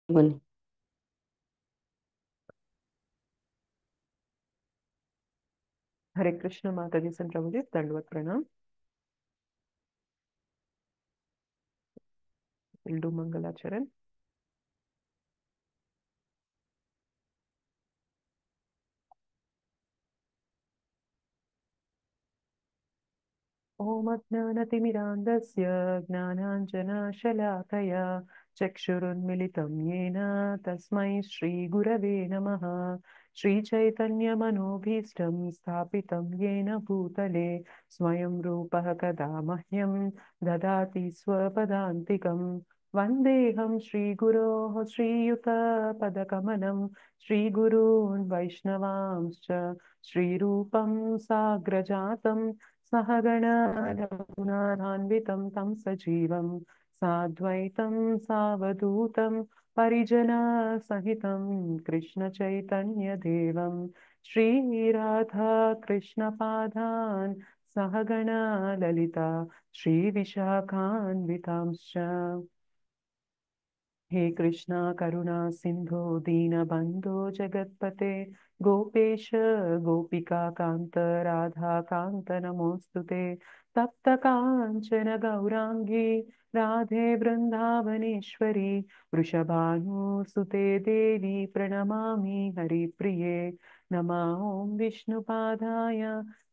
One. हरे कृष्ण माता जी से प्रभु जी दंडवत प्रणाम। विल डू मंगलाचरण। ओम अज्ञानतिमिरान्धस्य ज्ञानाञ्जनशलाकया चक्षुरुन्मिलितं येन तस्मै श्रीगुरवे नमः। श्रीचैतन्यमनोभीष्टं स्थापितं येन भूतले स्वयं रूपः कदा मह्यं ददाति स्वपदान्तिकं। वन्देऽहं श्रीगुरोः श्रीयुतपदकमलं श्रीगुरून् वैष्णवांश्च श्रीरूपं साग्रजातं सहगणा रघुनाथान्वितं तं सजीवं साद्वैतं सावधूतं परिजनसहितं कृष्णचैतन्यदेवं श्रीराधा कृष्णपादान् सहगणा ललिता श्रीविशाखान्वितांश्च। हे कृष्णा करुणा सिंधु दीनबंधो जगत्पते गोपेश गोपिका कांत राधा कांत नमोस्तुते। तप्त कांचन गौरांगी राधे वृंदावनेश्वरी वृषभानुसुते देवी प्रणमामि हरिप्रिये। नमः ओं विष्णुपादाय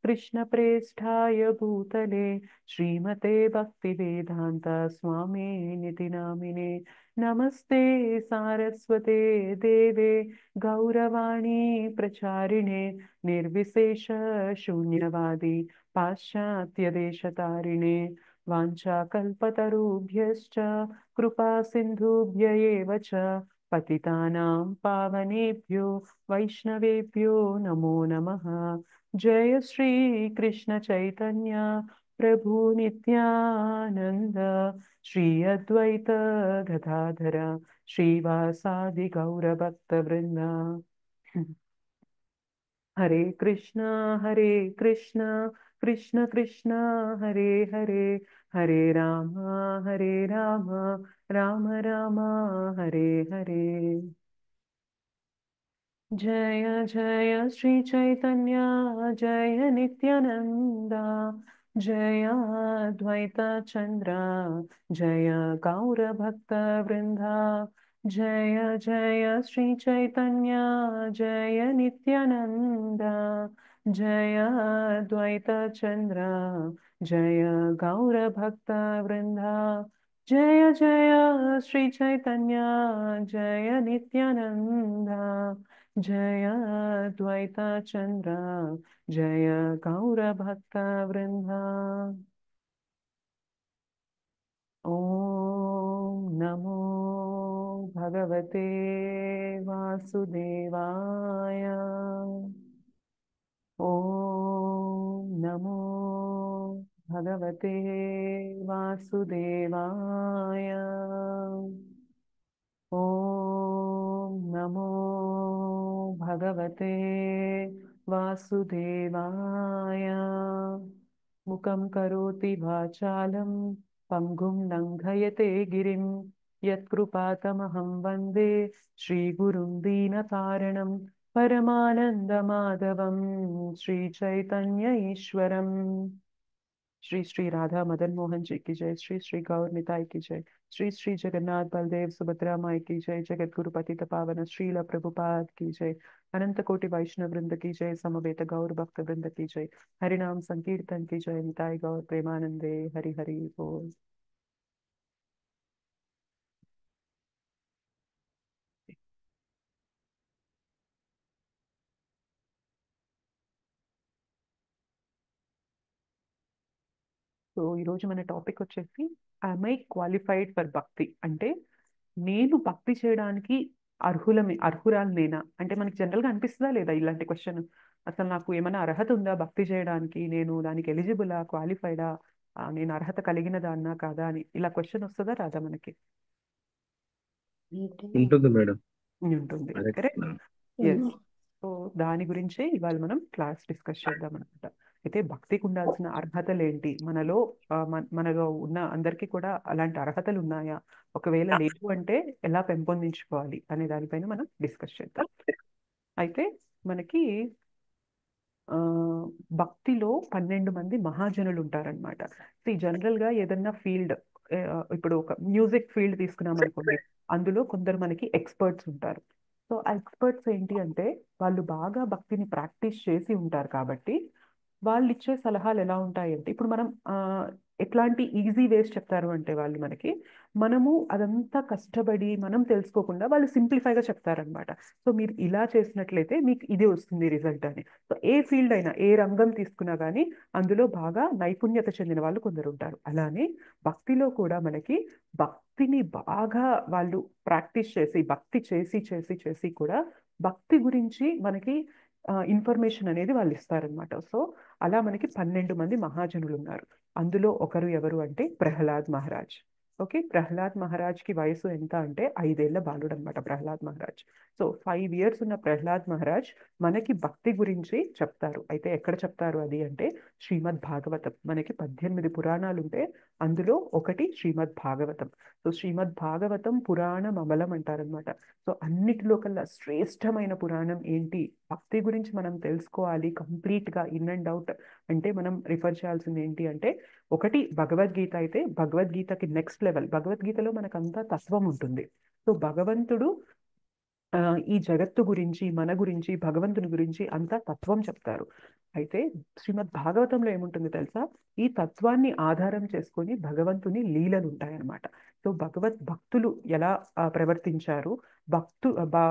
कृष्णप्रेष्ठाय भूतले श्रीमते भक्तिवेदांत स्वामिनिति नामिने। नमस्ते सारस्वते देवे गौरवाणी प्रचारिणे निर्विशेष शून्यवादी पाश्चात्यदेशतारिणे। वाञ्छाकल्पतरुभ्यश्च कृपा सिन्धुभ्य एव च पतितानां पावनेभ्यो वैष्णवेभ्यो नमो नमः। जय श्री कृष्ण चैतन्य प्रभु नित्यानंद श्री अद्वैत गदाधर श्रीवासादि गौरभक्तवृंद। हरे कृष्ण कृष्ण कृष्ण हरे हरे हरे राम राम राम हरे हरे। जय जय श्री चैतन्य जय नित्यानंदा जय अद्वैत चंद्र जय गौर भक्त वृंदा। जय जय श्री चैतन्य जय नित्यानंदा जय अद्वैत चंद्र जय गौर भक्त वृंदा। जय जय श्री चैतन्य जय नित्यानंदा जय अद्वैत चंद्र जय गौर भक्त वृंदा। ओम नमो भगवते वासुदेवाय। ओम नमो भगवते वासुदेवाय। ओम नमो भगवते वासुदेवाय। मुखं करोति वाचालं पङ्गुं लङ्घयते गिरिं यत्कृपातमहं वन्दे श्रीगुरुं दीनकारणं परमानन्दमाधवं श्रीचैतन्य ईश्वरम्। श्री श्री राधा मदन मोहन जी की जय। श्री श्री गौर निताई की जय। श्री श्री जगन्नाथ बलदेव सुभद्रा माई की जय। जगत गुरु पतित पावन श्रील प्रभुपाद की जय। अनंत कोटि वैष्णव वृंद की जय। समवेत गौर भक्त वृंद की जय। हरिनाम संकीर्तन की जय। निताई गौर प्रेमानंदे हरि हरि बोल। సో ఈరోజు మన టాపిక్ వచ్చేసి ఐ క్వాలిఫైడ్ ఫర్ భక్తి అంటే నేను భక్తి చేయడానికి అర్హురాలు నేనా అంటే మనకి జనరల్గా అనిపిస్తుందా లేదా ఇలాంటి క్వశ్చన్. అసలు నాకు ఏమైనా అర్హత ఉందా భక్తి చేయడానికి, నేను దానికి ఎలిజిబులా క్వాలిఫైడా, నేను అర్హత కలిగిన దాన్నా కాదా అని ఇలా క్వశ్చన్ వస్తుందా రాదా మనకి. అంటే ఉంటుంది మేడం. ఉంటుంది అదే కరెక్ట్. ఎస్. సో దాని గురించే ఇవాళ మనం క్లాస్ డిస్కస్ చేద్దాం అనమాట. అయితే భక్తికి ఉండాల్సిన అర్హతలు ఏంటి, మనలో ఉన్న అందరికీ కూడా అలాంటి అర్హతలు ఉన్నాయా, ఒకవేళ లేవు అంటే ఎలా పెంపొందించుకోవాలి అనే దానిపైన మనం డిస్కస్ చేద్దాం. అయితే మనకి ఆ భక్తిలో 12 మంది మహాజనులు ఉంటారనమాట. జనరల్ గా ఏదన్నా ఫీల్డ్, ఇప్పుడు ఒక మ్యూజిక్ ఫీల్డ్ తీసుకున్నాం అనుకోండి, అందులో కొందరు మనకి ఎక్స్పర్ట్స్ ఉంటారు. సో ఆ ఎక్స్పర్ట్స్ ఏంటి అంటే వాళ్ళు బాగా భక్తిని ప్రాక్టీస్ చేసి ఉంటారు కాబట్టి వాళ్ళు ఇచ్చే సలహాలు ఎలా ఉంటాయంటే, ఇప్పుడు మనం ఎట్లాంటి ఈజీ వేస్ చెప్తారు అంటే వాళ్ళు మనకి, మనము అదంతా కష్టపడి మనం తెలుసుకోకుండా వాళ్ళు సింప్లిఫైగా చెప్తారనమాట. సో మీరు ఇలా చేసినట్లయితే మీకు ఇది వస్తుంది రిజల్ట్ అని. సో ఏ ఫీల్డ్ అయినా, ఏ రంగం తీసుకున్నా కానీ అందులో బాగా నైపుణ్యత చెందిన వాళ్ళు కొందరు ఉంటారు. అలానే భక్తిలో కూడా మనకి భక్తిని బాగా వాళ్ళు ప్రాక్టీస్ చేసి, భక్తి చేసి చేసి చేసి కూడా భక్తి గురించి మనకి ఇన్ఫర్మేషన్ అనేది వాళ్ళు ఇస్తారనమాట. సో అలా మనకి 12 మంది మహాజనులు ఉన్నారు. అందులో ఒకరు ఎవరు అంటే ప్రహ్లాద్ మహారాజ్. ఓకే, ప్రహ్లాద్ మహారాజ్ కి వయసు ఎంత అంటే 5 ఏళ్ల బాలుడు అనమాట ప్రహ్లాద్ మహారాజ్. సో 5 years ఉన్న ప్రహ్లాద్ మహారాజ్ మనకి భక్తి గురించి చెప్తారు. అయితే ఎక్కడ చెప్తారు అది అంటే శ్రీమద్ భాగవతం. మనకి 18 పురాణాలు ఉంటే అందులో ఒకటి శ్రీమద్ భాగవతం. సో శ్రీమద్ భాగవతం పురాణం అమలం అంటారనమాట. సో అన్నిటిలో కల్లా శ్రేష్టమైన పురాణం ఏంటి, భక్తి గురించి మనం తెలుసుకోవాలి కంప్లీట్ గా ఇన్ అండ్ అవుట్ అంటే మనం రిఫర్ చేయాల్సింది ఏంటి అంటే, ఒకటి భగవద్గీత. అయితే భగవద్గీతకి నెక్స్ట్ లెవెల్, భగవద్గీతలో మనకంతా తత్వం ఉంటుంది. సో భగవంతుడు ఆ, ఈ జగత్తు గురించి, మన గురించి, భగవంతుని గురించి అంతా తత్వం చెప్తారు. అయితే శ్రీమద్ భాగవతంలో ఏముంటుంది తెలుసా, ఈ తత్వాన్ని ఆధారం చేసుకొని భగవంతుని లీలలు ఉంటాయన్నమాట. సో భక్తులు ఎలా ప్రవర్తించారు,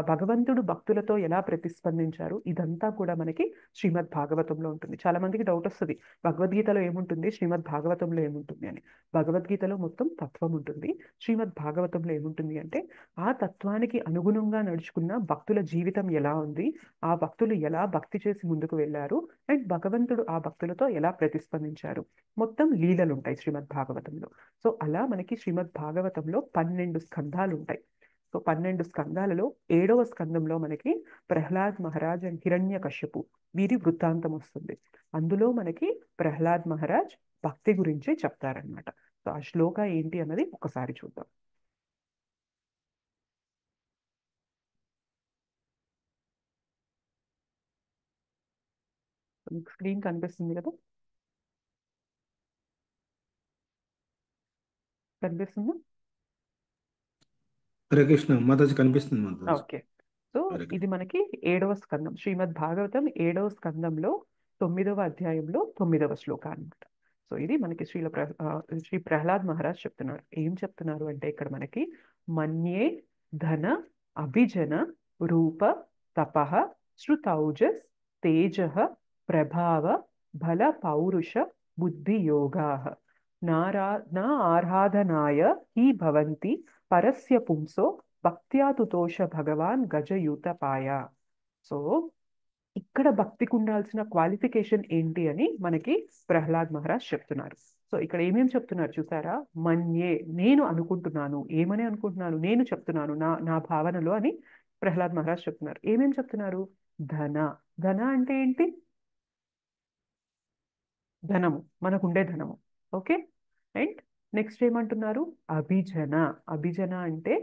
భగవంతుడు భక్తులతో ఎలా ప్రతిస్పందించారు, ఇదంతా కూడా మనకి శ్రీమద్ భాగవతంలో ఉంటుంది. చాలా మందికి డౌట్ వస్తుంది, భగవద్గీతలో ఏముంటుంది, శ్రీమద్ భాగవతంలో ఏముంటుంది అని. భగవద్గీతలో మొత్తం తత్వం ఉంటుంది. శ్రీమద్ భాగవతంలో ఏముంటుంది అంటే ఆ తత్వానికి అనుగుణంగా నడుచుకున్న భక్తుల జీవితం ఎలా ఉంది, ఆ భక్తులు ఎలా భక్తి చేసి ముందుకు వెళ్ళారు, అండ్ భగవంతుడు ఆ భక్తులతో ఎలా ప్రతిస్పందించారు, మొత్తం లీలలు ఉంటాయి శ్రీమద్ భాగవతంలో. సో అలా మనకి శ్రీమద్ భాగవతంలో 12 స్కంధాలు ఉంటాయి. సో 12 స్కంధాలలో 7వ స్కందంలో మనకి ప్రహ్లాద్ మహారాజ్ అండ్ హిరణ్య కశ్యపు వీరి వృత్తాంతం వస్తుంది. అందులో మనకి ప్రహ్లాద్ మహారాజ్ భక్తి గురించి చెప్తారనమాట. సో ఆ శ్లోక ఏంటి అన్నది ఒకసారి చూద్దాం. మీకు స్క్రీన్ కనిపిస్తుంది కదా, కనిపిస్తుందా? హరే కృష్ణ మాతాజీ, కనిపిస్తుంది మాతాజీ. ఓకే. సో హరే ఇది కృష్ణ. మనకి 7వ స్కందం, శ్రీమద్ భాగవతం 7వ స్కందంలో 9వ అధ్యాయంలో 9వ శ్లోక అన్నమాట. సో ఇది మనకి శ్రీ ప్రహ్లాద్ మహారాజ్ చెప్తున్నారు. ఏం చెప్తున్నారు అంటే ఇక్కడ మనకి మన్యే ధన అభిజన రూప తపః శ్రుతౌజస్ తేజ ప్రభావ బల పౌరుష బుద్ధి యోగా నా ఆరాధనాయ హి భవంతి పరస్య పుంసో భక్త్యా తుతోష భగవాన్ గజయూతపాయ. సో ఇక్కడ భక్తికి ఉండాల్సిన క్వాలిఫికేషన్ ఏంటి అని మనకి ప్రహ్లాద్ మహారాజ్ చెప్తున్నారు. సో ఇక్కడ ఏమేం చెప్తున్నారు చూసారా, మన్యే నేను అనుకుంటున్నాను, ఏమని అనుకుంటున్నాను, నేను చెప్తున్నాను నా నా భావనలో అని ప్రహ్లాద్ మహారాజ్ చెప్తున్నారు. ఏమేం చెప్తున్నారు, ధన, ధన అంటే ఏంటి, ధనము, మనకుండే ధనము. ఓకే, అండ్ నెక్స్ట్ ఏమంటున్నారు, అభిజన. అభిజన అంటే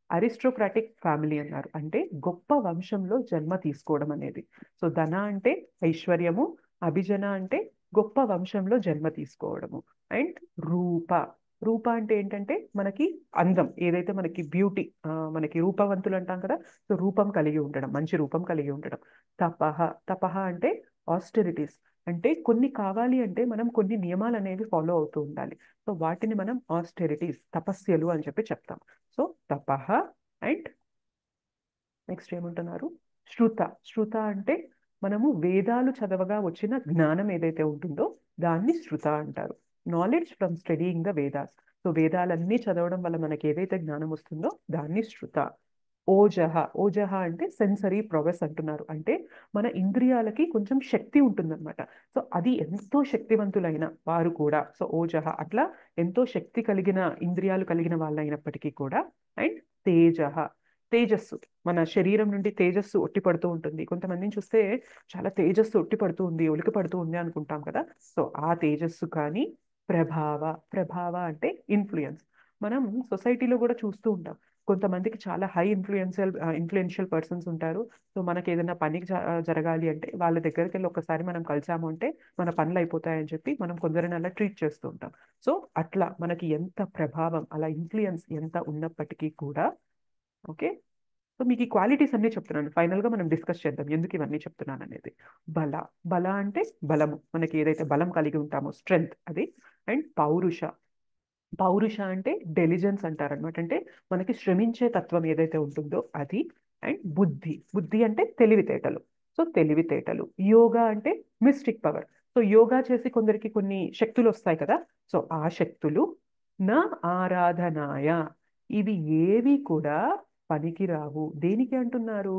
అరిస్టోక్రాటిక్ ఫ్యామిలీ అన్నారు, అంటే గొప్ప వంశంలో జన్మ తీసుకోవడం అనేది. సో ధన అంటే ఐశ్వర్యము, అభిజన అంటే గొప్ప వంశంలో జన్మ తీసుకోవడము. అండ్ రూప, రూప అంటే ఏంటంటే మనకి అందం, ఏదైతే మనకి బ్యూటీ, మనకి రూపవంతులు అంటాం కదా, సో రూపం కలిగి ఉండడం, మంచి రూపం కలిగి ఉండడం. తపహ, తపహ అంటే ఆస్టెరిటీస్, అంటే కొన్ని కావాలి అంటే మనం కొన్ని నియమాలు అనేవి ఫాలో అవుతూ ఉండాలి. సో వాటిని మనం ఆస్టెరిటీస్, తపస్యలు అని చెప్పి చెప్తాం. సో తపః. అండ్ నెక్స్ట్ ఏమంటున్నారు, శృత. శృత అంటే మనము వేదాలు చదవగా వచ్చిన జ్ఞానం ఏదైతే ఉంటుందో దాన్ని శృత అంటారు. Knowledge from studying the Vedas. So వేదాలన్నీ చదవడం వల్ల మనకి ఏదైతే జ్ఞానం వస్తుందో దాన్ని శృత. ఓజహ, ఓజహ అంటే సెన్సరీ ప్రొవెస్ అంటున్నారు, అంటే మన ఇంద్రియాలకి కొంచెం శక్తి ఉంటుందన్నమాట. సో అది ఎంతో శక్తివంతులైన వారు కూడా, సో ఓజహ అట్లా ఎంతో శక్తి కలిగిన ఇంద్రియాలు కలిగిన వాళ్ళైనప్పటికీ కూడా. అండ్ తేజహ, తేజస్సు, మన శరీరం నుండి తేజస్సు ఒట్టి పడుతూ ఉంటుంది. కొంతమందిని చూస్తే చాలా తేజస్సు ఒట్టి పడుతూ ఉంది, ఉలికి పడుతూ ఉంది అనుకుంటాం కదా. సో ఆ తేజస్సు కానీ ప్రభావ, ప్రభావ అంటే ఇన్ఫ్లుయెన్స్. మనం సొసైటీలో కూడా చూస్తూ ఉంటాం, కొంతమందికి చాలా హై ఇన్ఫ్లుయెన్షియల్ పర్సన్స్ ఉంటారు. సో మనకి ఏదైనా పని జరగాలి అంటే వాళ్ళ దగ్గరికి వెళ్ళి ఒకసారి మనం కలిసాము అంటే మన పనులు అయిపోతాయని చెప్పి మనం కొందరిని అలా ట్రీట్ చేస్తూ ఉంటాం. సో అట్లా మనకి ఎంత ప్రభావం, అలా ఇన్ఫ్లుయెన్స్ ఎంత ఉన్నప్పటికీ కూడా, ఓకే. సో మీకు ఈ క్వాలిటీస్ అన్నీ చెప్తున్నాను, ఫైనల్ గా మనం డిస్కస్ చేద్దాం ఎందుకు ఇవన్నీ చెప్తున్నాను అనేది. బల, బల అంటే బలము, మనకి ఏదైతే బలం కలిగి ఉంటామో స్ట్రెంగ్త్ అది. అండ్ పౌరుష, పౌరుష అంటే డెలిజెన్స్ అంటారనమాట, అంటే మనకి శ్రమించే తత్వం ఏదైతే ఉంటుందో అది. అండ్ బుద్ధి, బుద్ధి అంటే తెలివితేటలు. సో తెలివితేటలు. యోగా అంటే మిస్టిక్ పవర్. సో యోగా చేసి కొందరికి కొన్ని శక్తులు వస్తాయి కదా, సో ఆ శక్తులు. నా ఆరాధనాయ, ఇవి ఏవి కూడా పనికిరావు. దేనికి అంటున్నారు?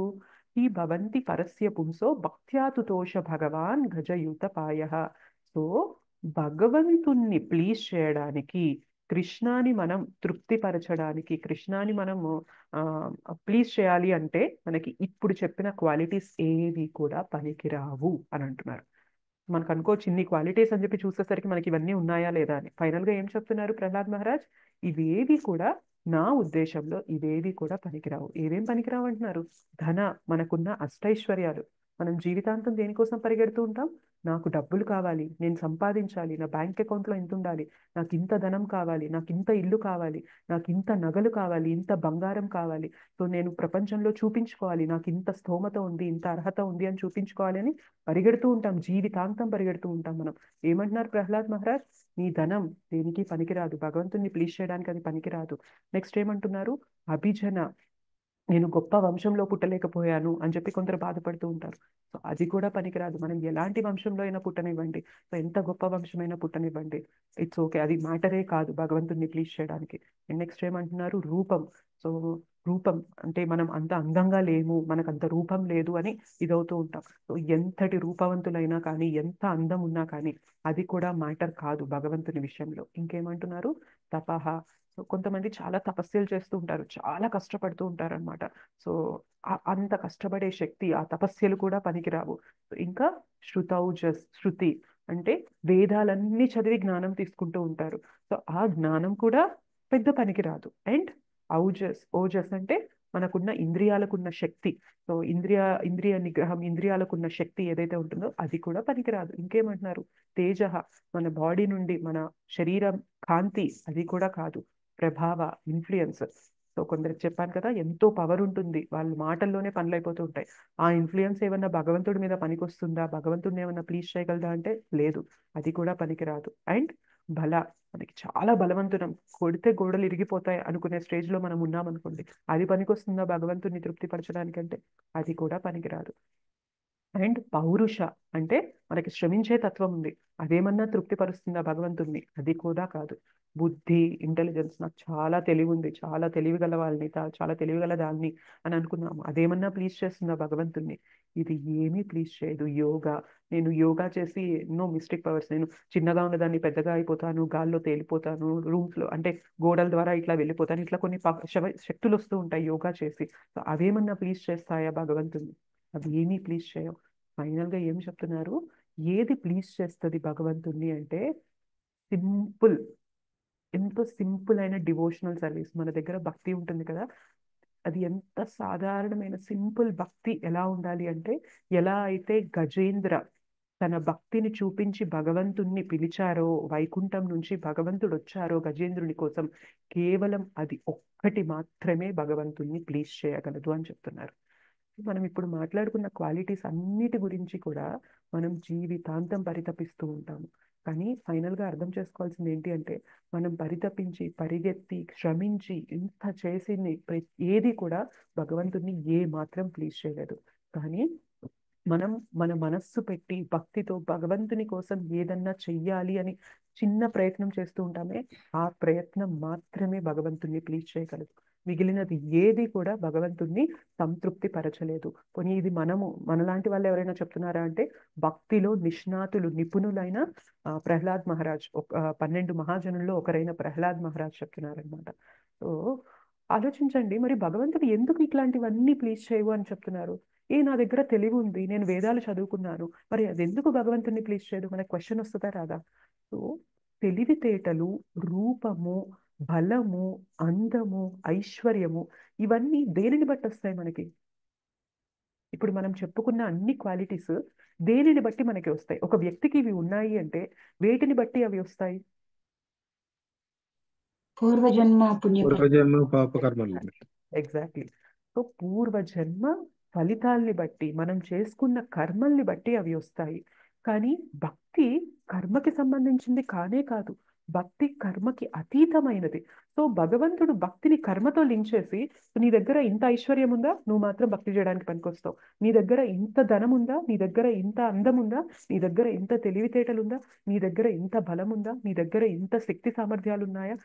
ఈ భవంతి పరస్య పుంసో భక్త్యాతుతోష భగవాన్ గజయుత పాయ. సో భగవంతుణ్ణి ప్లీజ్ చేయడానికి, కృష్ణాని మనం తృప్తిపరచడానికి, కృష్ణాని మనము ప్లీజ్ చేయాలి అంటే మనకి ఇప్పుడు చెప్పిన క్వాలిటీస్ ఏవి కూడా పనికిరావు అని అంటున్నారు. మనకు అనుకోవచ్చు ఇన్ని క్వాలిటీస్ అని చెప్పి చూసేసరికి మనకి ఇవన్నీ ఉన్నాయా లేదా అని. ఫైనల్ గా ఏం చెప్తున్నారు ప్రహ్లాద్ మహారాజ్? ఇవేవి కూడా, నా ఉద్దేశంలో ఇవేవి కూడా పనికిరావు. ఏవేం పనికిరావు అంటున్నారు? ధన, మనకున్న అష్టైశ్వర్యాలు, మనం జీవితాంతం దేనికోసం పరిగెడుతూ ఉంటాం? నాకు డబ్బులు కావాలి, నేను సంపాదించాలి, నా బ్యాంక్ అకౌంట్లో ఇంత ఉండాలి, నాకు ఇంత ధనం కావాలి, నాకు ఇంత ఇల్లు కావాలి, నాకు ఇంత నగలు కావాలి, ఇంత బంగారం కావాలి. సో నేను ప్రపంచంలో చూపించుకోవాలి, నాకు ఇంత స్థోమత ఉంది, ఇంత అర్హత ఉంది అని చూపించుకోవాలి అని పరిగెడుతూ ఉంటాం, జీవితాంతం పరిగెడుతూ ఉంటాం మనం. ఏమంటున్నారు ప్రహ్లాద్ మహారాజ్? నీ ధనం దేనికి పనికిరాదు, భగవంతుని ప్లీజ్ చేయడానికి అది పనికిరాదు. నెక్స్ట్ ఏమంటున్నారు? అభిజన, నేను గొప్ప వంశంలో పుట్టలేకపోయాను అని చెప్పి కొందరు బాధపడుతూ ఉంటారు. సో అది కూడా పనికిరాదు. మనం ఎలాంటి వంశంలో అయినా పుట్టనివ్వండి, సో ఎంత గొప్ప వంశమైనా పుట్టనివ్వండి, ఇట్స్ ఓకే, అది మ్యాటరే కాదు భగవంతుని ప్లీజ్ చేయడానికి. అండ్ నెక్స్ట్ ఏమంటున్నారు? రూపం. సో రూపం అంటే మనం అంత అందంగా లేము, మనకు అంత రూపం లేదు అని ఇదవుతూ ఉంటాం. సో ఎంతటి రూపవంతులైనా కానీ, ఎంత అందం ఉన్నా కానీ అది కూడా మ్యాటర్ కాదు భగవంతుని విషయంలో. ఇంకేమంటున్నారు? తపహ. సో కొంతమంది చాలా తపస్సులు చేస్తూ ఉంటారు, చాలా కష్టపడుతూ ఉంటారు అనమాట. సో అంత కష్టపడే శక్తి, ఆ తపస్యలు కూడా పనికిరావు. ఇంకా శృతౌజస్, శృతి అంటే వేదాలన్నీ చదివి జ్ఞానం తీసుకుంటూ ఉంటారు. సో ఆ జ్ఞానం కూడా పెద్ద పనికిరాదు. అండ్ ఔజస్, ఓజస్ అంటే మనకున్న ఇంద్రియాలకున్న శక్తి. సో ఇంద్రియ నిగ్రహం, ఇంద్రియాలకున్న శక్తి ఏదైతే ఉంటుందో అది కూడా పనికిరాదు. ఇంకేమంటున్నారు? తేజ, మన బాడీ నుండి మన శరీరం కాంతి, అది కూడా కాదు. ప్రభావ, ఇన్ఫ్లుయెన్స్. సో కొందరికి చెప్పాను కదా, ఎంతో పవర్ ఉంటుంది, వాళ్ళ మాటల్లోనే పనులు అయిపోతూ ఉంటాయి. ఆ ఇన్ఫ్లుయెన్స్ ఏమన్నా భగవంతుడి మీద పనికొస్తుందా, భగవంతుడిని ఏమన్నా ప్లీజ్ చేయగలదా అంటే లేదు, అది కూడా పనికిరాదు. అండ్ బల, మనకి చాలా బలవంతునం, కొడితే గోడలు ఇరిగిపోతాయి అనుకునే స్టేజ్ లో మనం ఉన్నాం అనుకోండి, అది పనికొస్తుందా భగవంతుడిని తృప్తిపరచడానికంటే? అది కూడా పనికిరాదు. అండ్ పౌరుష అంటే మనకి శ్రమించే తత్వం ఉంది, అదేమన్నా తృప్తిపరుస్తుందా భగవంతుణ్ణి? అది కూడా కాదు. బుద్ధి, ఇంటెలిజెన్స్, నాకు చాలా తెలివి ఉంది, చాలా తెలివిగల వాళ్ళని, చాలా తెలివిగల దాన్ని అని అనుకున్నాము, అదేమన్నా ప్లీజ్ చేస్తుందా భగవంతుణ్ణి? ఇది ఏమీ ప్లీజ్ చేయదు. యోగా, నేను యోగా చేసి ఎన్నో మిస్టేక్ పవర్స్, నేను చిన్నగా ఉన్నదాన్ని పెద్దగా అయిపోతాను, గాల్లో తేలిపోతాను, రూమ్స్ లో అంటే గోడల ద్వారా ఇట్లా వెళ్ళిపోతాను, ఇట్లా కొన్ని శక్తులు వస్తూ ఉంటాయి యోగా చేసి. సో అవేమన్నా ప్లీజ్ చేస్తాయా భగవంతుణ్ణి? అవి ఏమీ ప్లీజ్ చేయవు. ఫైనల్ గా ఏం చెప్తున్నారు? ఏది ప్లీజ్ చేస్తుంది భగవంతుణ్ణి అంటే సింపుల్, ఎంతో సింపుల్ అయిన డివోషనల్ సర్వీస్. మన దగ్గర భక్తి ఉంటుంది కదా, అది ఎంత సాధారణమైన సింపుల్ భక్తి ఎలా ఉండాలి అంటే, ఎలా అయితే గజేంద్ర తన భక్తిని చూపించి భగవంతుణ్ణి పిలిచారో, వైకుంఠం నుంచి భగవంతుడు వచ్చారో గజేంద్రుని కోసం, కేవలం అది ఒక్కటి మాత్రమే భగవంతుణ్ణి ప్లీజ్ చేయగలదు అని చెప్తున్నారు. మనం ఇప్పుడు మాట్లాడుకున్న క్వాలిటీస్ అన్నిటి గురించి కూడా మనం జీవితాంతం పరితపిస్తూ ఉంటాము. కానీ ఫైనల్ గా అర్థం చేసుకోవాల్సింది ఏంటి అంటే, మనం పరితపించి పరిగెత్తి శ్రమించి ఇంత చేసింది ఏది కూడా భగవంతుడిని ఏ మాత్రం ప్లీజ్ చేయలేదు. కానీ మనం మన మనస్సు పెట్టి భక్తితో భగవంతుని కోసం ఏదన్నా చెయ్యాలి అని చిన్న ప్రయత్నం చేస్తూ ఉంటామే, ఆ ప్రయత్నం మాత్రమే భగవంతుణ్ణి ప్లీజ్ చేయగలదు. మిగిలినది ఏది కూడా భగవంతుణ్ణి సంతృప్తి పరచలేదు. కొన్ని ఇది మనలాంటి వాళ్ళు ఎవరైనా చెప్తున్నారా అంటే, భక్తిలో నిష్ణాతులు, నిపుణులైన ప్రహ్లాద్ మహారాజ్, 12 మహాజనుల్లో ఒకరైన ప్రహ్లాద్ మహారాజ్ చెప్తున్నారనమాట. సో ఆలోచించండి, మరి భగవంతుడు ఎందుకు ఇట్లాంటివన్నీ ప్లీజ్ చేయవు అని చెప్తున్నారు? నా దగ్గర తెలివి ఉంది, నేను వేదాలు చదువుకున్నాను, మరి అది ఎందుకు భగవంతుడిని ప్లీజ్ చేయదు? మనకు క్వశ్చన్ వస్తుందా రాదా? సో తెలివితేటలు, రూపము, బలము, అందము, ఐశ్వర్యము, ఇవన్నీ దేనిని బట్టి వస్తాయి మనకి? ఇప్పుడు మనం చెప్పుకున్న అన్ని క్వాలిటీస్ దేనిని బట్టి మనకి వస్తాయి? ఒక వ్యక్తికి ఇవి ఉన్నాయి అంటే వేటిని బట్టి అవి వస్తాయి? పూర్వజన్మ పుణ్యఫలం. పూర్వజన్మ పాపకర్మలు. ఎగ్జాక్ట్లీ. సో పూర్వజన్మ ఫలితాల్ని బట్టి, మనం చేసుకున్న కర్మల్ని బట్టి అవి వస్తాయి. కానీ భక్తి కర్మకి సంబంధించింది కానే కాదు, భక్తి కర్మకి అతీతమైనది. సో భగవంతుడు భక్తిని కర్మతో లింక్ చేసి, నీ దగ్గర ఇంత ఐశ్వర్యం ఉందా, నువ్వు మాత్రం భక్తి చేయడానికి పనికొస్తావు. నీ దగ్గర ఇంత ధనం ఉందా, నీ దగ్గర ఇంత అందం ఉందా, నీ దగ్గర ఇంత తెలివితేటలు ఉందా, నీ దగ్గర ఇంత బలం ఉందా, నీ దగ్గర ఇంత శక్తి సామర్థ్యాలు ఉన్నాయా,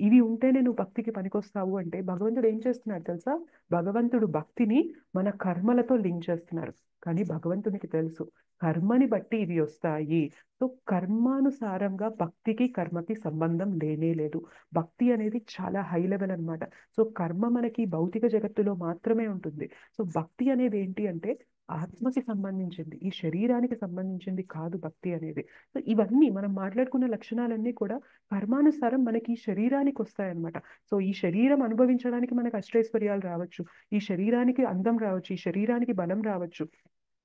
ఇవి ఉంటేనే నువ్వు భక్తికి పనికొస్తావు అంటే భగవంతుడు ఏం చేస్తున్నాడు తెలుసా? భగవంతుడు భక్తిని మన కర్మలతో లింక్ చేస్తున్నారు. కానీ భగవంతునికి తెలుసు కర్మని బట్టి ఇవి వస్తాయి. సో కర్మానుసారంగా భక్తికి కర్మకి సంబంధం లేనే లేదు. భక్తి అనేది చాలా హై లెవెల్ అన్నమాట. సో కర్మ మనకి భౌతిక జగత్తులో మాత్రమే ఉంటుంది. సో భక్తి అనేది ఏంటి అంటే ఆత్మకి సంబంధించింది, ఈ శరీరానికి సంబంధించింది కాదు భక్తి అనేది. సో ఇవన్నీ మనం మాట్లాడుకున్న లక్షణాలన్నీ కూడా కర్మానుసారం మనకి ఈ శరీరానికి వస్తాయన్నమాట. సో ఈ శరీరం అనుభవించడానికి మనకు అష్టైశ్వర్యాలు రావచ్చు, ఈ శరీరానికి అందం రావచ్చు, ఈ శరీరానికి బలం రావచ్చు,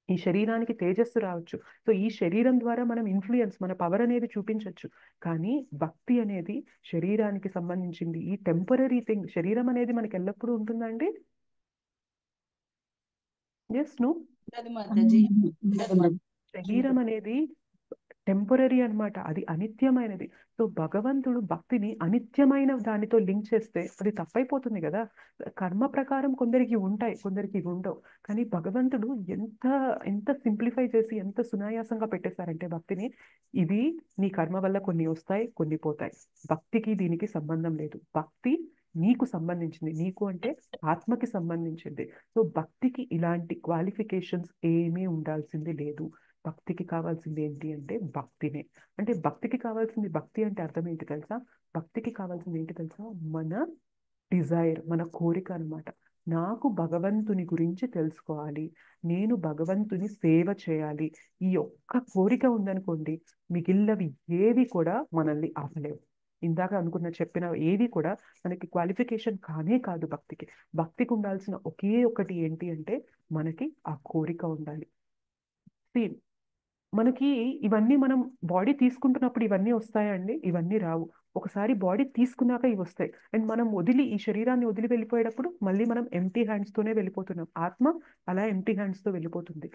ఈ శరీరానికి తేజస్సు రావచ్చు. సో ఈ శరీరం ద్వారా మనం ఇన్ఫ్లుయెన్స్, మన పవర్ అనేది చూపించవచ్చు. కానీ భక్తి అనేది శరీరానికి సంబంధించింది, ఈ టెంపరీ థింగ్. శరీరం అనేది మనకి ఎల్లప్పుడూ ఉంటుందండి? Yes no? ఉండదు మాతాజీ. శరీరం అనేది టెంపరీ అన్నమాట, అది అనిత్యమైనది. సో భగవంతుడు భక్తిని అనిత్యమైన దానితో లింక్ చేస్తే అది తప్పైపోతుంది కదా. కర్మ ప్రకారం కొందరికి ఉంటాయి, కొందరికి ఉండవు. కానీ భగవంతుడు ఎంత ఎంత సింప్లిఫై చేసి ఎంత సునాయాసంగా పెట్టేశారంటే భక్తిని, ఇది నీ కర్మ వల్ల కొన్ని వస్తాయి, కొన్ని పోతాయి, భక్తికి దీనికి సంబంధం లేదు. భక్తి నీకు సంబంధించింది, నీకు అంటే ఆత్మకి సంబంధించింది. సో భక్తికి ఇలాంటి క్వాలిఫికేషన్స్ ఏమీ ఉండాల్సింది లేదు. భక్తికి కావాల్సింది ఏంటి అంటే భక్తినే. అంటే భక్తికి కావాల్సింది, భక్తి అంటే అర్థం ఏంటి తెలుసా? భక్తికి కావాల్సింది ఏంటి తెలుసా? మన డిజైర్, మన కోరిక అన్నమాట. నాకు భగవంతుని గురించి తెలుసుకోవాలి, నేను భగవంతుని సేవ చేయాలి, ఈ ఒక్క కోరిక ఉందనుకోండి, మిగిలినవి ఏవి కూడా మనల్ని ఆపలేవు. ఇందాక అనుకున్న చెప్పిన ఏది కూడా మనకి క్వాలిఫికేషన్ కానే కాదు భక్తికి. భక్తికి ఉండాల్సిన ఒకే ఒకటి ఏంటి అంటే మనకి ఆ కోరిక ఉండాలి. See, మనకి ఇవన్నీ మనం బాడీ తీసుకుంటున్నప్పుడు ఇవన్నీ వస్తాయండి? ఇవన్నీ రావు. ఒకసారి బాడీ తీసుకున్నాక ఇవి వస్తాయి. అండ్ మనం వదిలి, ఈ శరీరాన్ని వదిలి వెళ్ళిపోయేటప్పుడు మళ్ళీ మనం ఎంటీ హ్యాండ్స్తోనే వెళ్ళిపోతున్నాం. ఆత్మ అలా ఎంటీ హ్యాండ్స్తో వెళ్ళిపోతుంది.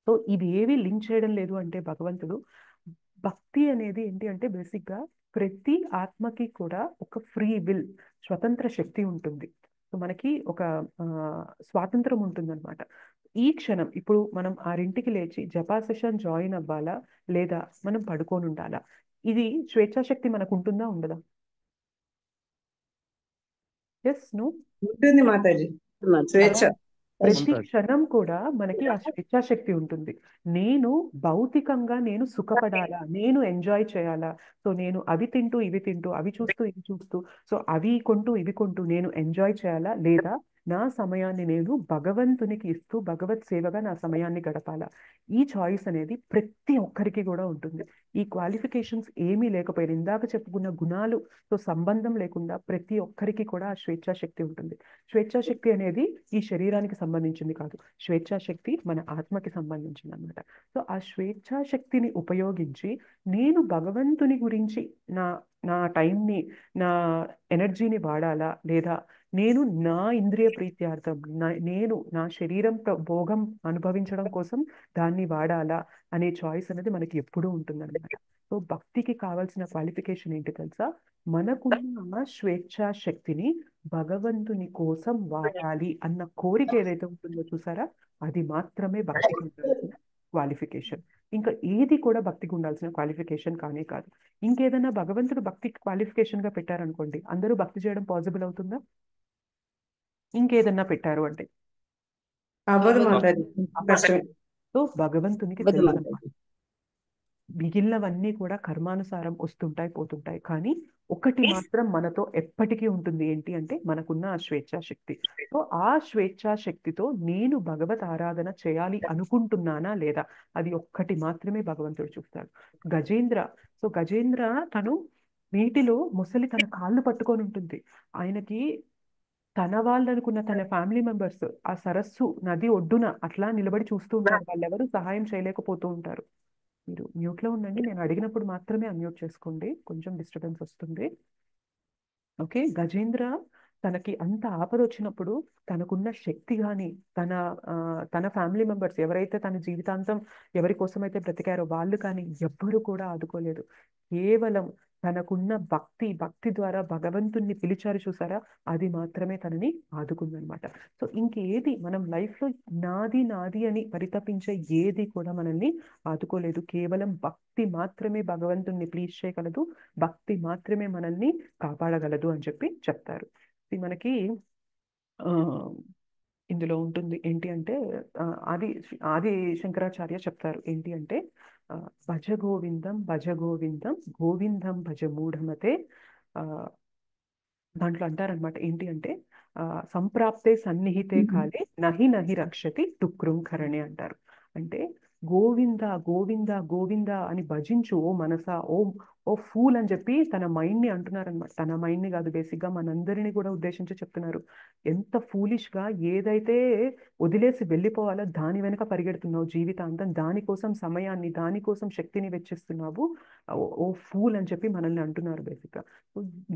సో ఇది ఏవి లింక్ చేయడం లేదు అంటే భగవంతుడు. భక్తి అనేది ఏంటి అంటే బేసిక్గా ప్రతి ఆత్మకి కూడా ఒక ఫ్రీ విల్, స్వతంత్ర శక్తి ఉంటుంది. సో మనకి ఒక స్వాతంత్రం ఉంటుందన్నమాట. ఈ క్షణం ఇప్పుడు మనం 6ంటికి లేచి జపా సెషన్ జాయిన్ అవ్వాలా, లేదా మనం పడుకొని ఉండాలా, ఇది స్వేచ్ఛాశక్తి మనకు ఉంటుందా ఉండదా? Yes no? ఉంటుంది మాతాజీ, స్వేచ్ఛ. ప్రతి ఉంటుంది. క్షణం కూడా మనకి ఆ స్వేచ్ఛాశక్తి ఉంటుంది. నేను భౌతికంగా నేను సుఖపడాలా, నేను ఎంజాయ్ చేయాలా, సో నేను అవి తింటూ ఇవి తింటూ, అవి చూస్తూ ఇవి చూస్తూ, సో అవి కొంటూ ఇవి కొంటూ నేను ఎంజాయ్ చేయాలా, లేదా నా సమయాన్ని నేను భగవంతునికి ఇస్తూ భగవత్ సేవగా నా సమయాన్ని గడపాలా? ఈ చాయిస్ అనేది ప్రతి ఒక్కరికి కూడా ఉంటుంది. ఈ క్వాలిఫికేషన్స్ ఏమీ లేకపోయినా, ఇందాక చెప్పుకున్న గుణాలుతో సంబంధం లేకుండా ప్రతి ఒక్కరికి కూడా ఆ స్వేచ్ఛాశక్తి ఉంటుంది. స్వేచ్ఛాశక్తి అనేది ఈ శరీరానికి సంబంధించింది కాదు, స్వేచ్ఛాశక్తి మన ఆత్మకి సంబంధించింది అనమాట. సో ఆ స్వేచ్ఛాశక్తిని ఉపయోగించి నేను భగవంతుని గురించి నా నా టైంని, నా ఎనర్జీని వాడాలా, లేదా నేను నా ఇంద్రియ ప్రీత్యార్థం, నేను నా శరీరం భోగం అనుభవించడం కోసం దాన్ని వాడాలా అనే చాయిస్ అనేది మనకి ఎప్పుడూ ఉంటుందన్నమాట. సో భక్తికి కావాల్సిన క్వాలిఫికేషన్ ఏంటి తెలుసా? మనకున్న స్వేచ్ఛా శక్తిని భగవంతుని కోసం వాడాలి అన్న కోరిక ఏదైతే ఉంటుందో చూసారా, అది మాత్రమే భక్తికి ఉండాల్సిన క్వాలిఫికేషన్. ఇంకా ఏది కూడా భక్తికి ఉండాల్సిన క్వాలిఫికేషన్ కానే కాదు. ఇంకేదైనా భగవంతుడు భక్తికి క్వాలిఫికేషన్ గా పెట్టారనుకోండి, అందరూ భక్తి చేయడం పాసిబుల్ అవుతుందా? ఇంకేదన్నా పెట్టారు అంటే అవ్వదు మాతాజీ, కష్టమే. సో భగవంతునికి అవ్వదు తెలుసు మాతాజీ. అన్నమాట. మిగిలినవన్నీ కూడా కర్మానుసారం వస్తుంటాయి పోతుంటాయి, కానీ ఒకటి మాత్రం మనతో ఎప్పటికీ ఉంటుంది, ఏంటి అంటే మనకున్న ఆ స్వేచ్ఛా శక్తి. సో ఆ స్వేచ్ఛా శక్తితో నేను భగవత్ ఆరాధన చేయాలి అనుకుంటున్నానా లేదా, అది ఒక్కటి మాత్రమే భగవంతుడు చూస్తాడు. గజేంద్ర, సో గజేంద్ర తను నీటిలో ముసలి తన కాళ్ళు పట్టుకొని ఉంటుంది. ఆయనకి తన వాళ్ళు అనుకున్న తన ఫ్యామిలీ మెంబర్స్ ఆ సరస్సు నది ఒడ్డున అట్లా నిలబడి చూస్తూ ఉంటారు, వాళ్ళెవరూ సహాయం చేయలేకపోతూ ఉంటారు. మీరు మ్యూట్లో ఉండండి, నేను అడిగినప్పుడు మాత్రమే అన్మ్యూట్ చేసుకోండి, కొంచెం డిస్టర్బెన్స్ వస్తుంది. ఓకే, గజేంద్ర తనకి అంత ఆపద వచ్చినప్పుడు తనకున్న శక్తి కానీ తన ఫ్యామిలీ మెంబర్స్ ఎవరైతే తన జీవితాంతం ఎవరి కోసమైతే బ్రతికారో వాళ్ళు కానీ ఎవ్వరూ కూడా ఆదుకోలేదు. కేవలం తనకున్న భక్తి ద్వారా భగవంతుణ్ణి పిలిచారు చూసారా, అది మాత్రమే తనని ఆదుకుందనమాట. సో ఇంకేది మనం లైఫ్లో నాది నాది అని పరితపించే ఏది కూడా మనల్ని ఆదుకోలేదు. కేవలం భక్తి మాత్రమే భగవంతుణ్ణి ప్లీజ్ చేయగలదు, భక్తి మాత్రమే మనల్ని కాపాడగలదు అని చెప్పి చెప్తారు. ఇది మనకి ఆ, ఇందులో ఉంటుంది ఏంటి అంటే ఆ, ఆది ఆది శంకరాచార్య చెప్తారు ఏంటి అంటే ఆ, భజ గోవిందం భజ గోవిందం గోవిందం భజ మూఢమతే. ఆ, దాంట్లో అంటారనమాట ఏంటి అంటే సంప్రాప్తే సన్నిహితే కాలే నహి నహి రక్షతి టుక్రుం కరణే అంటారు. అంటే గోవింద గోవింద గోవింద అని భజించు ఓ మనసా, ఓ ఓ ఫూల్ అని చెప్పి తన మైండ్ని అంటున్నారనమాట. తన మైండ్ని కాదు, బేసిక్గా మనందరినీ కూడా ఉద్దేశించి చెప్తున్నారు. ఎంత ఫూలిష్గా ఏదైతే వదిలేసి వెళ్ళిపోవాలో దాని వెనుక పరిగెడుతున్నావు జీవితాంతం, దానికోసం సమయాన్ని దానికోసం శక్తిని వెచ్చిస్తున్నావు, ఓ ఫూల్ అని చెప్పి మనల్ని అంటున్నారు బేసిక్గా.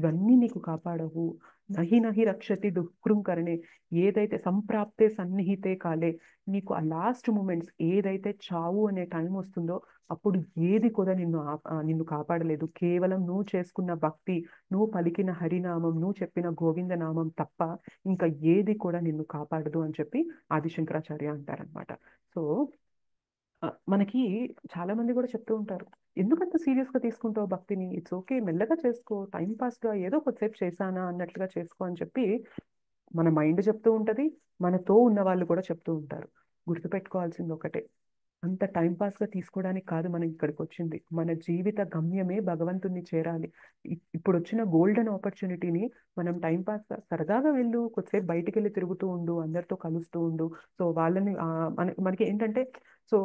ఇవన్నీ నీకు కాపాడవు. నహి నహి రక్షతి డుక్రుం కరణే, ఏదైతే సంప్రాప్తే సన్నిహితే కాలే, నీకు ఆ లాస్ట్ మూమెంట్స్ ఏదైతే చావు అనే టైం వస్తుందో అప్పుడు ఏది కూడా నిన్ను కాపాడలేదు. కేవలం నువ్వు చేసుకున్న భక్తి, నువ్వు పలికిన హరినామం, నువ్వు చెప్పిన గోవింద నామం తప్ప ఇంకా ఏది కూడా నిన్ను కాపాడదు అని చెప్పి ఆదిశంకరాచార్య అంటారనమాట. సో మనకి చాలా మంది కూడా చెప్తూ ఉంటారు, ఎందుకంత సీరియస్ గా తీసుకుంటావు భక్తిని, ఇట్స్ ఓకే మెల్లగా చేసుకో, టైం పాస్ గా ఏదో కొద్దిసేపు చేశానా అన్నట్లుగా చేసుకో అని చెప్పి మన మైండ్ చెప్తూ ఉంటది, మనతో ఉన్న వాళ్ళు కూడా చెప్తూ ఉంటారు. గుర్తుపెట్టుకోవాల్సింది ఒకటే, అంత టైం పాస్ గా తీసుకోవడానికి కాదు మనం ఇక్కడికి వచ్చింది, మన జీవిత గమ్యమే భగవంతుణ్ణి చేరాలి. ఇప్పుడు వచ్చిన గోల్డెన్ ఆపర్చునిటీని మనం టైం పాస్ సరదాగా వెళ్ళు, కొద్దిసేపు బయటికి వెళ్ళి తిరుగుతూ ఉండు, అందరితో కలుస్తూ ఉండు. సో వాళ్ళని మనకి ఏంటంటే సో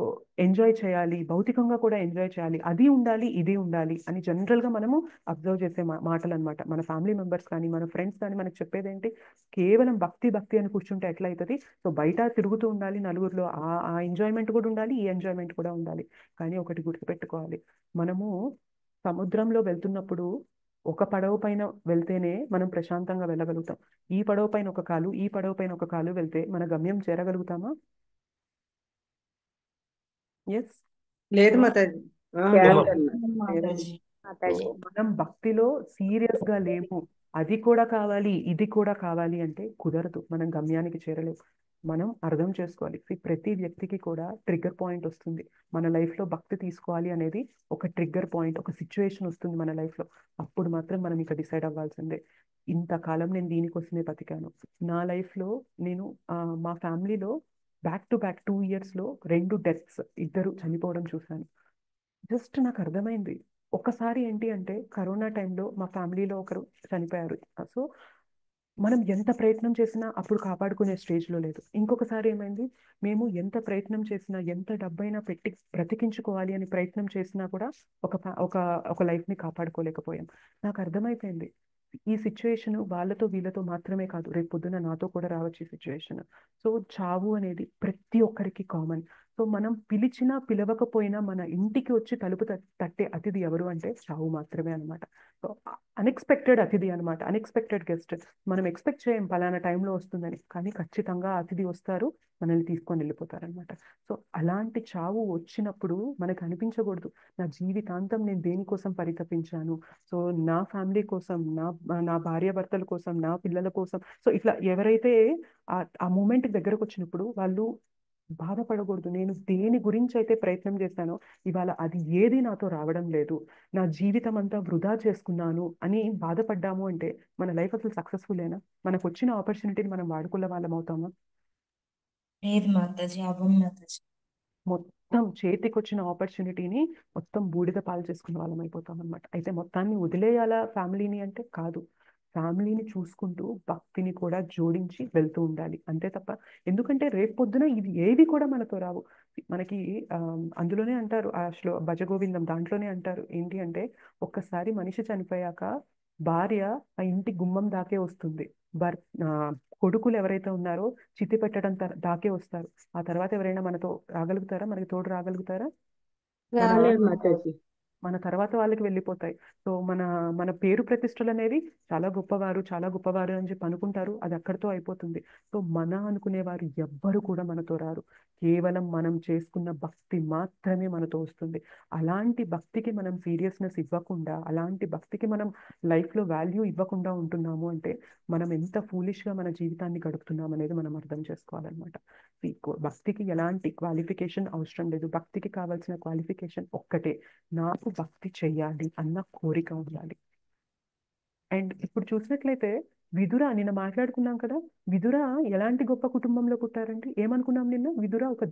ఎంజాయ్ చేయాలి, భౌతికంగా కూడా ఎంజాయ్ చేయాలి, అది ఉండాలి ఇది ఉండాలి అని జనరల్ గా మనము అబ్జర్వ్ చేసే మాటలు అనమాట. మన ఫ్యామిలీ మెంబర్స్ కానీ మన ఫ్రెండ్స్ కానీ మనకు చెప్పేది ఏంటి, కేవలం భక్తి భక్తి అని కూర్చుంటే ఎట్లా అవుతుంది, సో బయట తిరుగుతూ ఉండాలి నలుగురిలో, ఆ ఎంజాయ్మెంట్ కూడా ఉండాలి, ఈ ఎంజాయ్మెంట్ కూడా ఉండాలి. కానీ ఒకటి గుర్తుపెట్టుకోవాలి, మనము సముద్రంలో వెళ్తున్నప్పుడు ఒక పడవ పైన వెళ్తేనే మనం ప్రశాంతంగా వెళ్ళగలుగుతాం. ఈ పడవ పైన ఒక కాలు ఈ పడవ పైన ఒక కాలు వెళ్తే మన గమ్యం చేరగలుగుతామా? ఎస్, లేదు మాతాజీ. మాతాజీ. సో మనం భక్తిలో సీరియస్ గా లేము, అది కూడా కావాలి ఇది కూడా కావాలి అంటే కుదరదు, మనం గమ్యానికి చేరలేము. మనం అర్థం చేసుకోవాలి, ప్రతి వ్యక్తికి కూడా ట్రిగ్గర్ పాయింట్ వస్తుంది మన లైఫ్ లో, భక్తి తీసుకోవాలి అనేది ఒక ట్రిగ్గర్ పాయింట్, ఒక సిచ్యువేషన్ వస్తుంది మన లైఫ్ లో, అప్పుడు మాత్రం మనం ఇక డిసైడ్ అవ్వాల్సిందే. ఇంతకాలం నేను దీనికోసమే బతికాను. నా లైఫ్ లో నేను మా ఫ్యామిలీలో బ్యాక్ టు బ్యాక్ 2 years లో 2 deaths, ఇద్దరు చనిపోవడం చూశాను. జస్ట్ నాకు అర్థమైంది, ఒకసారి ఏంటి అంటే కరోనా టైంలో మా ఫ్యామిలీలో ఒకరు చనిపోయారు. సో మనం ఎంత ప్రయత్నం చేసినా అప్పుడు కాపాడుకునే స్టేజ్లో లేదు. ఇంకొకసారి ఏమైంది, మేము ఎంత ప్రయత్నం చేసినా ఎంత డబ్బైనా పెట్టి బ్రతికించుకోవాలి అని ప్రయత్నం చేసినా కూడా ఒక ఒక ఒక లైఫ్ని కాపాడుకోలేకపోయాం. నాకు అర్థమైపోయింది ఈ సిచ్యువేషన్ వాళ్ళతో వీళ్ళతో మాత్రమే కాదు, రేపు పొద్దున నాతో కూడా రావచ్చు ఈ సిచ్యువేషన్. సో చావు అనేది ప్రతి ఒక్కరికి కామన్. సో మనం పిలిచినా పిలవకపోయినా మన ఇంటికి వచ్చి తలుపు తట్టే అతిథి ఎవరు అంటే చావు మాత్రమే అనమాట. సో అన్ఎక్స్పెక్టెడ్ అతిథి అనమాట, అన్ఎక్స్పెక్టెడ్ గెస్ట్. మనం ఎక్స్పెక్ట్ చేయం పలానా టైంలో వస్తుందని, కానీ ఖచ్చితంగా అతిథి వస్తారు, మనల్ని తీసుకొని వెళ్ళిపోతారనమాట. సో అలాంటి చావు వచ్చినప్పుడు మనకు అనిపించకూడదు నా జీవితాంతం నేను దేనికోసం పరితపించాను, సో నా ఫ్యామిలీ కోసం, నా భార్య భర్తల కోసం, నా పిల్లల కోసం. సో ఇట్లా ఎవరైతే ఆ మూమెంట్ దగ్గరకు వచ్చినప్పుడు వాళ్ళు బాధపడకూడదు, నేను దేని గురించి అయితే ప్రయత్నం చేశానో ఇవాళ అది ఏది నాతో రావడం లేదు, నా జీవితం అంతా వృధా చేసుకున్నాను అని బాధపడ్డాము అంటే మన లైఫ్ అసలు సక్సెస్ఫుల్లేనా? మనకు వచ్చిన ఆపర్చునిటీని మనం వాడుకున్న వాళ్ళం అవుతామా? లేదు మాతాజీ, అవ్వం మాతాజీ. మొత్తం చేతికొచ్చిన ఆపర్చునిటీని మొత్తం బూడిద పాలు చేసుకున్న వాళ్ళం అయిపోతాం అనమాట. అయితే మొత్తాన్ని వదిలేయాలా ఫ్యామిలీని అంటే కాదు, ఫ్యామిలీని చూసుకుంటూ భక్తిని కూడా జోడించి వెళ్తూ ఉండాలి అంతే తప్ప. ఎందుకంటే రేపు పొద్దున ఇది ఏది కూడా మనతో రావు. మనకి అందులోనే అంటారు భజగోవిందం దాంట్లోనే అంటారు ఏంటి అంటే, ఒక్కసారి మనిషి చనిపోయాక భార్య ఆ ఇంటి గుమ్మం దాకే వస్తుంది. భర్ ఆ, కొడుకులు ఎవరైతే ఉన్నారో చితి పెట్టడం దాకే వస్తారు. ఆ తర్వాత ఎవరైనా మనతో రాగలుగుతారా, మనకి తోడు రాగలుగుతారా? మన రాలేదు మాతాజీ. మన తర్వాత వాళ్ళకి వెళ్ళిపోతాయి. సో మన మన పేరు ప్రతిష్టలు అనేవి చాలా గొప్పవారు చాలా గొప్పవారు అని చెప్పి అనుకుంటారు, అది అక్కడితో అయిపోతుంది. సో మన అనుకునేవారు ఎవ్వరు కూడా మనతో రారు. కేవలం మనం చేసుకున్న భక్తి మాత్రమే మనతో వస్తుంది. అలాంటి భక్తికి మనం సీరియస్నెస్ ఇవ్వకుండా, అలాంటి భక్తికి మనం లైఫ్లో వాల్యూ ఇవ్వకుండా ఉంటున్నాము అంటే మనం ఎంత ఫూలిష్గా మన జీవితాన్ని గడుపుతున్నాం అనేది మనం అర్థం చేసుకోవాలన్నమాట. భక్తికి ఎలాంటి క్వాలిఫికేషన్ అవసరం లేదు. భక్తికి కావాల్సిన క్వాలిఫికేషన్ ఒక్కటే, నాకు భక్తి చెయ్యాలి అన్న కోరిక ఉండాలి. అండ్ ఇప్పుడు చూసినట్లయితే విదుర నిన్న మాట్లాడుకున్నాం కదా, విదుర ఎలాంటి గొప్ప కుటుంబంలో పుట్టారంటే, ఏమనుకున్నాం నిన్న, విదుర ఒక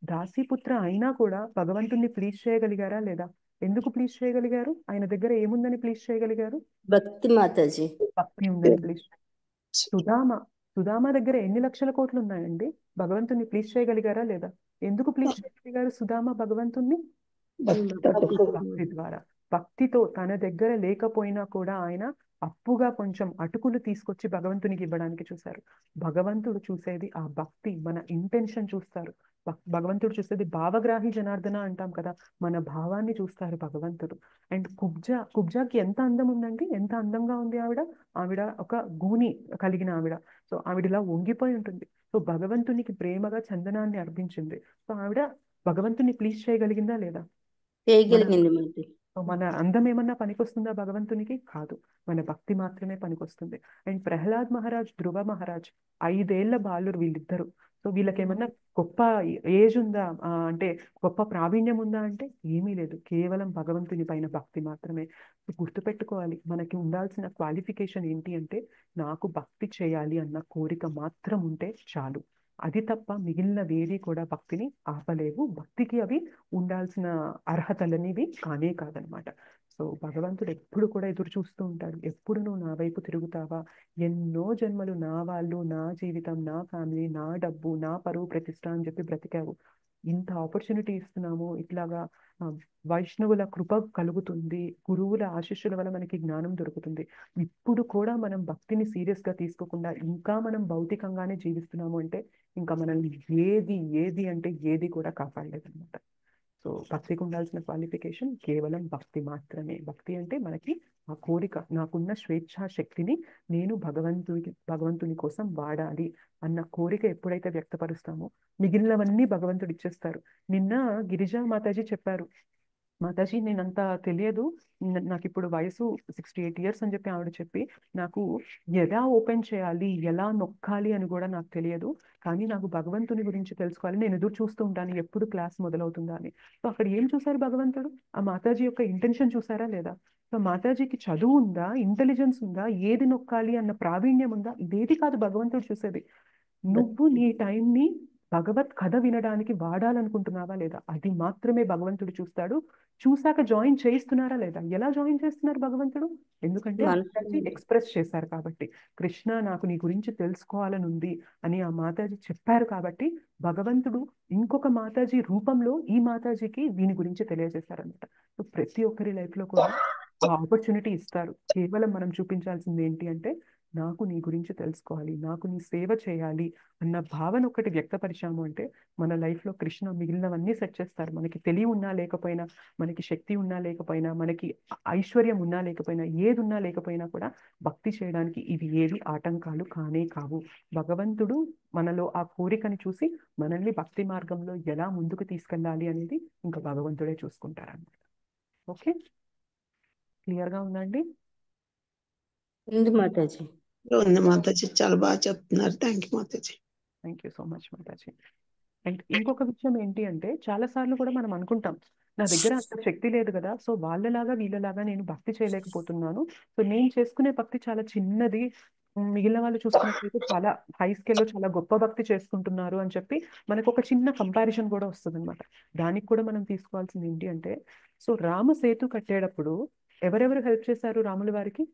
దాసీపుత్ర అయినా కూడా భగవంతుణ్ణి ప్లీజ్ చేయగలిగారా లేదా? ఎందుకు ప్లీజ్ చేయగలిగారు? ఆయన దగ్గర ఏముందని ప్లీజ్ చేయగలిగారు? భక్తి మాతాజీ. భక్తి ఉందని ప్లీజ్. సుధామ దగ్గర ఎన్ని లక్షల కోట్లు ఉన్నాయండి, భగవంతుని ప్లీజ్ చేయగలిగారా లేదా? ఎందుకు ప్లీజ్ చేయగలిగారు సుధామ భగవంతుణ్ణి? భక్తి ద్వారా. భక్తితో తన దగ్గర లేకపోయినా కూడా ఆయన అప్పుగా కొంచెం అటుకులు తీసుకొచ్చి భగవంతునికి ఇవ్వడానికి చూశారు. భగవంతుడు చూసేది ఆ భక్తి, మన ఇంటెన్షన్ చూస్తారు. భగవంతుడు చూసేది భావగ్రాహి జనార్దన అంటాం కదా, మన భావాన్ని చూస్తారు భగవంతుడు. అండ్ కుబ్జాకి ఎంత అందం ఉందండి, ఎంత అందంగా ఉంది ఆవిడ ఒక గూని కలిగిన ఆవిడ. సో ఆవిడలా వంగిపోయి ఉంటుంది. సో భగవంతునికి ప్రేమగా చందనాన్ని అర్పించింది. సో ఆవిడ భగవంతుని ప్లీజ్ చేయగలిగిందా లేదా? చేయగలిగింది మాతాజీ. మన అందం ఏమన్నా పనికొస్తుందా భగవంతునికి? కాదు, మన భక్తి మాత్రమే పనికొస్తుంది. అండ్ ప్రహ్లాద్ మహారాజ్, ధ్రువ మహారాజ్ 5 ఏళ్ల బాలురు వీళ్ళిద్దరు. సో వీళ్ళకి ఏమన్నా గొప్ప ఏజ్ ఉందా, అంటే గొప్ప ప్రావీణ్యం ఉందా అంటే ఏమీ లేదు, కేవలం భగవంతుని పైన భక్తి మాత్రమే. గుర్తుపెట్టుకోవాలి, మనకి ఉండాల్సిన క్వాలిఫికేషన్ ఏంటి అంటే, నాకు భక్తి చేయాలి అన్న కోరిక మాత్రం ఉంటే చాలు. అది తప్ప మిగిలినవేవి కూడా భక్తిని ఆపలేవు. భక్తికి అవి ఉండాల్సిన అర్హతలనేవి కానే కాదనమాట. సో భగవంతుడు ఎప్పుడు కూడా ఎదురు చూస్తూ ఉంటాడు, ఎప్పుడు నువ్వు నా వైపు తిరుగుతావా, ఎన్నో జన్మలు నా వాళ్ళు, నా జీవితం, నా ఫ్యామిలీ, నా డబ్బు, నా పరువు ప్రతిష్ట అని చెప్పి బ్రతికావు, ఇంత ఆపర్చునిటీ ఇస్తున్నాము, ఇట్లాగా వైష్ణవుల కృప కలుగుతుంది, గురువుల ఆశీస్సుల వల్ల మనకి జ్ఞానం దొరుకుతుంది, ఇప్పుడు కూడా మనం భక్తిని సీరియస్ గా తీసుకోకుండా ఇంకా మనం భౌతికంగానే జీవిస్తున్నాము అంటే ఇంకా మనల్ని ఏది అంటే ఏది కూడా కాపాడలేదు అనమాట. సో భక్తికి ఉండాల్సిన క్వాలిఫికేషన్ కేవలం భక్తి మాత్రమే. భక్తి అంటే మనకి ఆ కోరిక, నాకున్న స్వేచ్ఛా శక్తిని నేను భగవంతుని కోసం వాడాలి అన్న కోరిక ఎప్పుడైతే వ్యక్తపరుస్తామో మిగిలినవన్నీ భగవంతుడు ఇచ్చేస్తారు. నిన్న గిరిజా మాతాజీ చెప్పారు, మాతాజీ నేనంతా తెలియదు, నాకు ఇప్పుడు వయసు 68 years అని చెప్పి ఆవిడ చెప్పి, నాకు ఎలా ఓపెన్ చేయాలి, ఎలా నొక్కాలి అని కూడా నాకు తెలియదు, కానీ నాకు భగవంతుని గురించి తెలుసుకోవాలి, నేను ఎదురు చూస్తూ ఉంటాను ఎప్పుడు క్లాస్ మొదలవుతుందా అని. సో అక్కడ ఏం చూసారు భగవంతుడు? ఆ మాతాజీ యొక్క ఇంటెన్షన్ చూసారా లేదా? సో మాతాజీకి చదువు ఉందా, ఇంటెలిజెన్స్ ఉందా, ఏది నొక్కాలి అన్న ప్రావీణ్యం ఉందా, ఇదేది కాదు భగవంతుడు చూసేది. నువ్వు నీ టైంని భగవత్ కథ వినడానికి వాడాలనుకుంటున్నావా లేదా, అది మాత్రమే భగవంతుడు చూస్తాడు. చూశాక జాయిన్ చేయిస్తున్నారా లేదా? ఎలా జాయిన్ చేస్తున్నారు భగవంతుడు? ఎందుకంటే మాతాజీ ఎక్స్ప్రెస్ చేశారు కాబట్టి, కృష్ణ నాకు నీ గురించి తెలుసుకోవాలని ఉంది అని ఆ మాతాజీ చెప్పారు కాబట్టి భగవంతుడు ఇంకొక మాతాజీ రూపంలో ఈ మాతాజీకి దీని గురించి తెలియజేశారనమాట. సో ప్రతి ఒక్కరి లైఫ్ లో కూడా ఆ ఆపర్చునిటీ ఇస్తారు, కేవలం మనం చూపించాల్సింది ఏంటి అంటే, నాకు నీ గురించి తెలుసుకోవాలి, నాకు నీ సేవ చేయాలి అన్న భావన ఒకటి వ్యక్తపరిచాము అంటే మన లైఫ్లో కృష్ణ మిగిలినవన్నీ సెట్ చేస్తారు. మనకి తెలివి ఉన్నా లేకపోయినా, మనకి శక్తి ఉన్నా లేకపోయినా, మనకి ఐశ్వర్యం ఉన్నా లేకపోయినా, ఏది ఉన్నా లేకపోయినా కూడా భక్తి చేయడానికి ఇవి ఏవి ఆటంకాలు కానే కావు. భగవంతుడు మనలో ఆ కోరికని చూసి మనల్ని భక్తి మార్గంలో ఎలా ముందుకు తీసుకెళ్ళాలి అనేది ఇంకా భగవంతుడే చూసుకుంటారన్నమాట. ఓకే, క్లియర్గా ఉందండి? ఉంది మాతాజీ. ఉంది మాతాజీ, చాలా బాగా చెప్తున్నారు. థ్యాంక్ యూ మాతాజీ. Thank you so much Mataji. And ఇంకొక విషయం ఏంటి అంటే, చాలా సార్లు కూడా మనం అనుకుంటాం, నా దగ్గర అంత శక్తి లేదు కదా, సో వాళ్ళలాగా వీళ్ళలాగా నేను భక్తి చేయలేకపోతున్నాను, సో నేను చేసుకునే భక్తి చాలా చిన్నది, మిగిలిన వాళ్ళు చూసుకున్నట్లయితే చాలా హై స్కేల్లో చాలా గొప్ప భక్తి చేసుకుంటున్నారు అని చెప్పి మనకు ఒక చిన్న కంపారిజన్ కూడా వస్తుంది అనమాట. దానికి కూడా మనం తీసుకోవాల్సింది ఏంటి అంటే, సో రామ సేతు కట్టేటప్పుడు ఎవరెవరు హెల్ప్ చేశారు రాముల వారికి?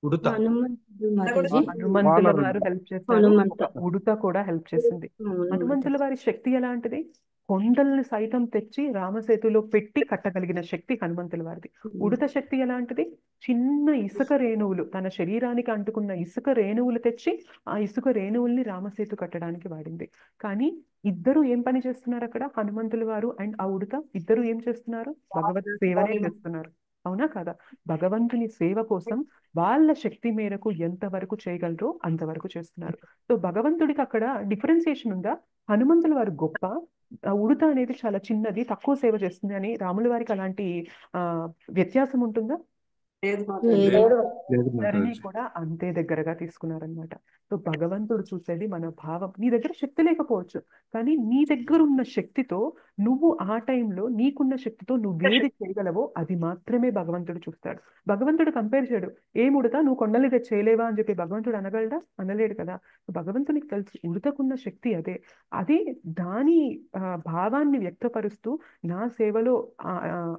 ఉడత హనుమంతుడు మాతాజీ. హనుమంతుల వానరుడు. వారు హెల్ప్ చేశారు, హనుమంత. ఒక ఉడత కూడా హెల్ప్ చేసింది. అవును హనుమంతుల మాతాజీ. వారి శక్తి ఎలాంటిది? కొండల్ని సైతం తెచ్చి రామసేతులో పెట్టి కట్టగలిగిన శక్తి హనుమంతుల వారిది. ఉడత శక్తి ఎలాంటిది? చిన్న ఇసుక రేణువులు, తన శరీరానికి అంటుకున్న ఇసుక రేణువులు తెచ్చి ఆ ఇసుక రేణువుల్ని రామసేతు కట్టడానికి వాడింది. కానీ ఇద్దరు ఏం పని చేస్తున్నారు అక్కడ? హనుమంతుల వారు అండ్ ఆ ఉడత ఇద్దరు ఏం చేస్తున్నారు? భగవత్ సేవనే చేస్తున్నారు. అవునా కదా? భగవంతుని సేవ కోసం వాళ్ళ శక్తి మేరకు ఎంతవరకు చేయగలరో అంతవరకు చేస్తున్నారు. సో భగవంతుడికి అక్కడ డిఫరెన్సియేషన్ ఉందా? హనుమంతుల వారు గొప్ప, ఆ ఉడత అనేది చాలా చిన్నది, తక్కువ సేవ చేస్తుంది అని రాముల వారికి అలాంటి ఆ వ్యత్యాసం ఉంటుందా? లేదు మాతాజీ. లేదు. లేదు ఇద్దరిని మాతాజీ. కూడా అంతే దగ్గరగా తీసుకున్నారనమాట. సో భగవంతుడు చూసేది మన భావం. నీ దగ్గర శక్తి లేకపోవచ్చు, కానీ నీ దగ్గర ఉన్న శక్తితో నువ్వు ఆ టైంలో నీకున్న శక్తితో నువ్వేది చేయగలవో అది మాత్రమే భగవంతుడు చూస్తాడు. భగవంతుడు కంపేర్ చేయడు. ఏముడతా నువ్వు కొండలు ఇది చేయలేవా అని చెప్పి భగవంతుడు అనగలడా? అనలేడు కదా. భగవంతునికి తెలుసు ఉడతకున్న శక్తి అదే. అది దాని భావాన్ని వ్యక్తపరుస్తూ నా సేవలో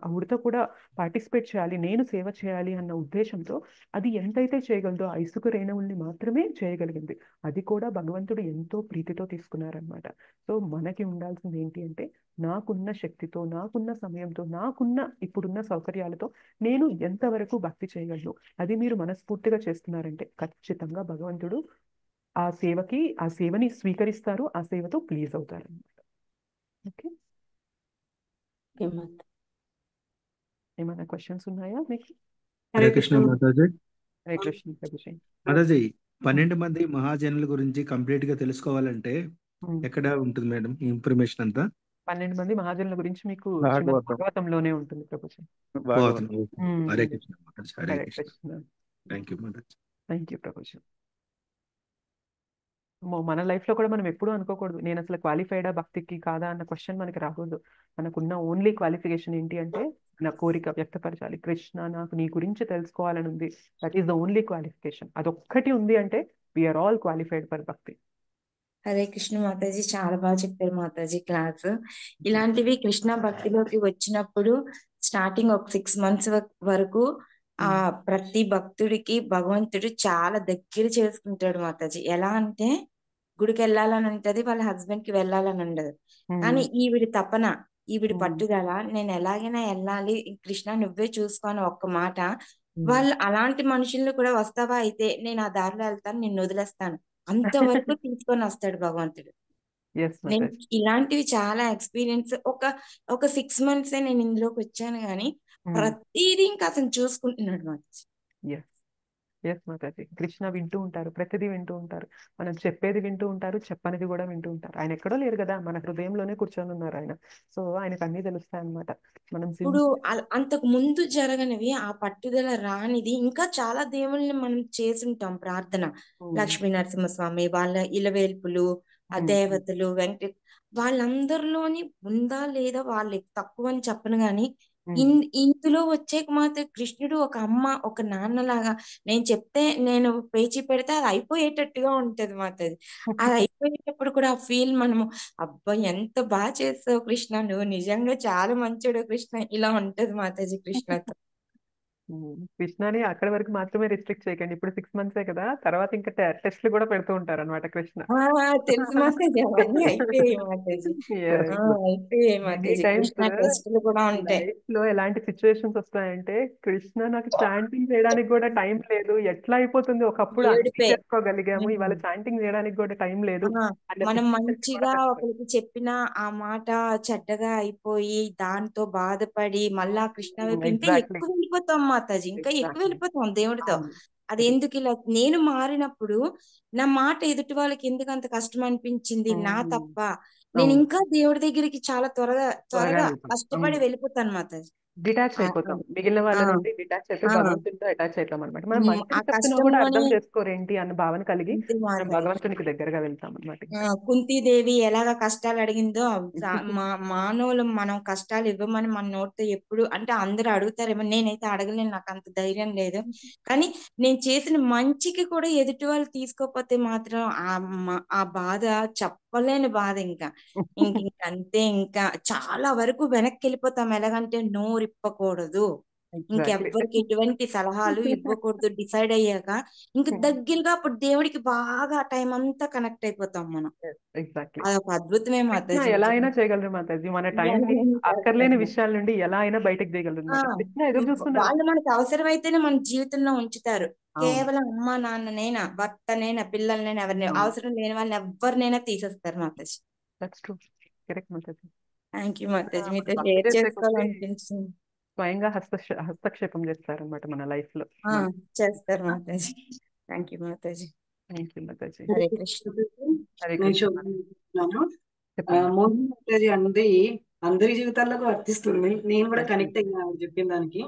ఆ ఉడత కూడా పార్టిసిపేట్ చేయాలి, నేను సేవ చేయాలి అన్న ఉద్దేశంతో అది ఎంతైతే చేయగలదో ఆ ఇసుక రేణువుల్ని మాత్రమే చేయగలిగింది. అది కూడా భగవంతుడు ఎంతో ప్రీతితో తీసుకున్నారనమాట. సో మనకి ఉండాల్సింది ఏంటి అంటే, నాకున్న శక్తితో, నాకున్న సమయంతో, నాకున్న ఇప్పుడున్న సౌకర్యాలతో నేను ఎంతవరకు భక్తి చేయగలను. అది మీరు మనస్ఫూర్తిగా చేస్తున్నారంటే ఖచ్చితంగా భగవంతుడు ఆ సేవని స్వీకరిస్తారు, ఆ సేవతో ప్లీజ్ అవుతారు అనమాట. ఓకే, ఓకే మాత. ఏమైనా క్వశ్చన్స్ ఉన్నాయా మీకు? హరే కృష్ణ మాతాజీ. హరే కృష్ణ ప్రభుజీ. మాతాజీ, 12 మంది మహాజనుల గురించి కంప్లీట్ గా తెలుసుకోవాలంటే ఎక్కడ ఉంటుంది మేడం ఈ ఇన్ఫర్మేషన్ అంతా? 12 మంది మహాజనుల గురించి మీకు భాగవతం. భాగవతంలోనే ఉంటుంది ప్రభుజీ. పోతుంది. హరే ఉమ్. కృష్ణ మాతాజీ. హరే హరే కృష్ణ. కృష్ణ. థ్యాంక్ యూ మాతాజీ. థ్యాంక్ యూ ప్రభుజీ. మన లైఫ్ లో కూడా మనం ఎప్పుడూ అనుకోకూడదు నేను అసలు క్వాలిఫైడా భక్తికి కాదా అన్న క్వశ్చన్ మనకి రాకూడదు. మనకున్న ఓన్లీ క్వాలిఫికేషన్ ఏంటి అంటే, నా కోరిక వ్యక్తపరచాలి. కృష్ణ, నాకు నీ గురించి తెలుసుకోవాలని ఉంది. That is the only qualification. అదొక్కటి ఉంది అంటే వీఆర్ ఆల్ క్వాలిఫైడ్ ఫర్ భక్తి. హరే కృష్ణ మాతాజీ, చాలా బాగా చెప్పారు మాతాజీ క్లాస్. ఇలాంటివి కృష్ణ భక్తిలోకి వచ్చినప్పుడు స్టార్టింగ్ ఒక 6 months వరకు ఆ ప్రతి భక్తుడికి భగవంతుడు చాలా దగ్గర చేసుకుంటాడు మాతాజీ. ఎలా అంటే గుడికి వెళ్ళాలని ఉంటది, వాళ్ళ హస్బెండ్ కి వెళ్ళాలని ఉండదు. కానీ ఈవిడి తపన, ఈవిడి పట్టుదల, నేను ఎలాగైనా వెళ్ళాలి కృష్ణ నువ్వే చూసుకోని ఒక్క మాట, వాళ్ళు అలాంటి మనుషుల్ని కూడా వస్తావా అయితే నేను ఆ దారిలో వెళ్తాను, నిన్ను వదిలేస్తాను అంతవరకు తీసుకొని వస్తాడు భగవంతుడు. నేను ఇలాంటివి చాలా ఎక్స్పీరియన్స్. ఒక 6 months నేను ఇందులోకి వచ్చాను, కానీ ప్రతిదీ ఇంకా అతను చూసుకుంటున్నాడు మాతాజీ. ఎస్ మాతాజీ. కృష్ణ వింటూ ఉంటారు, ప్రతిదీ వింటూ ఉంటారు. మనం చెప్పేది వింటూ ఉంటారు, చెప్పనిది కూడా వింటూ ఉంటారు. ఆయన ఎక్కడో లేరు కదా, మన హృదయంలోనే కూర్చొని ఉన్నారు ఆయన. సో ఆయనకు అన్ని తెలుస్తాయి అన్నమాట. మనం ఇప్పుడు అంతకు ముందు జరగనివి, ఆ పట్టుదల రానిది ఇంకా చాలా దేవుళ్ళని మనం చేసుంటాం ప్రార్థన. లక్ష్మీ నరసింహస్వామి, వాళ్ళ ఇలవేల్పులు, ఆ దేవతలు, వాళ్ళందరిలోని ఉందా లేదా వాళ్ళు తక్కువ అని చెప్పను గాని, ఇందులో వచ్చేక మాత్రం కృష్ణుడు ఒక అమ్మ, ఒక నాన్నలాగా నేను చెప్తే, నేను పేచీ పెడితే అది అయిపోయేటట్టుగా ఉంటది మాతది. అది అయిపోయేటప్పుడు కూడా ఆ ఫీల్ మనము, అబ్బా ఎంత బాగా చేస్తావు కృష్ణ, నువ్వు నిజంగా చాలా మంచోడు కృష్ణ, ఇలా ఉంటది మాతాజీ కృష్ణతో. కృష్ణని అక్కడ వరకు మాత్రమే రిస్ట్రిక్ట్ చేయకండి. ఇప్పుడు 6 months కదా, తర్వాత ఇంకా టెస్ట్లు కూడా పెడుతూ ఉంటారు అనమాట కృష్ణ. తెలుసు మాతాజీ, అవన్నీ అయిపోయాయి మాతాజీ. అయిపోయాయి మాతాజీ, కృష్ణ టెస్టులు కూడా ఉంటాయి. లైఫ్ లో ఎలాంటి సిచ్యువేషన్స్ వస్తాయంటే, కృష్ణ నాకు చాంటింగ్ చేయడానికి కూడా టైం లేదు, ఎట్లా అయిపోతుంది, ఒకప్పుడు అన్ని చేసుకోగలిగాము, ఇవాళ చాంటింగ్ చేయడానికి కూడా టైం లేదు. మనం మంచిగా ఒకరికి చెప్పిన ఆ మాట చెడ్డగా అయిపోయి దాంతో బాధపడి మళ్ళా కృష్ణ వైపు ఇంకా ఎక్కువ వెళ్ళిపోతాం మాతాజీ, ఇంకా ఎక్కువ వెళ్ళిపోతాం దేవుడితో. అది ఎందుకు ఇలా నేను మారినప్పుడు నా మాట ఎదుటి వాళ్ళకి ఎందుకు అంత కష్టం అనిపించింది, నా తప్ప, నేను ఇంకా దేవుడి దగ్గరికి చాలా త్వరగా కష్టపడి వెళ్ళిపోతాను మాతాజీ. డిటాచ్ ఆ అయిపోతాం, మిగిలిన వాళ్ళ ఆ నుండి డిటాచ్ అయిపోయి ఆ భగవంతుడితో అటాచ్ అవుతాం అనమాట. మనం ఆ మంచిగా చెప్తున్నా కూడా కష్టంలోనే అర్థం చేసుకోరేంటి అన్న భావన కలిగి అంతే మనం మాతాజీ. భగవంతునికి దగ్గరగా వెళ్తాం అనమాట. కుంతీదేవి ఎలాగ కష్టాలు అడిగిందో మానవులు మనం కష్టాలు ఇవ్వమని మన నోటితో ఎప్పుడు అంటే అందరూ అడుగుతారేమో, నేనైతే అడగలేను, నాకు అంత ధైర్యం లేదు. కానీ నేను చేసిన మంచికి కూడా ఎదుటి వాళ్ళు తీసుకోకపోతే మాత్రం ఆ బాధ చెప్పలేని బాధ. ఇంకంతే. ఇంకా చాలా వరకు వెనక్కి వెళ్ళిపోతాం. ఎలాగంటే నోరిప్పకూడదు, ఎగ్జాక్ట్లీ. ఇంకెవ్వరికి ఎటువంటి సలహాలు ఇవ్వకూడదు డిసైడ్ అయ్యాక ఇంక దగ్గరగా అప్పుడు దేవుడికి బాగా టైం అంతా కనెక్ట్ అయిపోతాం మనం. ఎగ్జాక్ట్లీ. అదొక అద్భుతమే కృష్ణ మాతాజీ ఎలా అయినా నిజంగా. చేయగలరు మాతాజీ. మన ఎలా టైంని అయినా అక్కర్లేని చేస్తారు. విషయాల నుండి ఎలా అయినా బయటకు తీయగలరు ఆ, అనమాట. కృష్ణ ఎదురు చూస్తున్నారు. వాళ్ళు మనకు అవసరమైతేనే మన జీవితంలో ఉంచుతారు. అవును, కేవలం అమ్మా నాన్ననైనా, భర్తనైనా, పిల్లలనైనా, ఎవరిని అవును. అవసరం లేని వాళ్ళని ఎవరినైనా తీసేస్తారు Mataji. That's true. Correct Mataji. Thank you మన మాతాజీ, మన మీతో భక్తి షేర్ చేసే కొద్దీ చేసుకోవాలనిపించింది. స్వయంగా హస్తక్షేపం చేస్తారనమాట మన లైఫ్ లో. చేస్తారు మాతాజీ. థ్యాంక్ యూ మాతాజీ. థ్యాంక్ యూ మాతాజీ. హరే కృష్ణ. హరే నేను కృష్ణ. చెప్తున్నాను. చెప్పండి. మోహిని మాతాజీ అన్నది అందరి జీవితాల్లోకి వర్తిస్తుంది. నేను కూడా కనెక్ట్ Definitely. అయ్యాను చెప్పిన దానికి.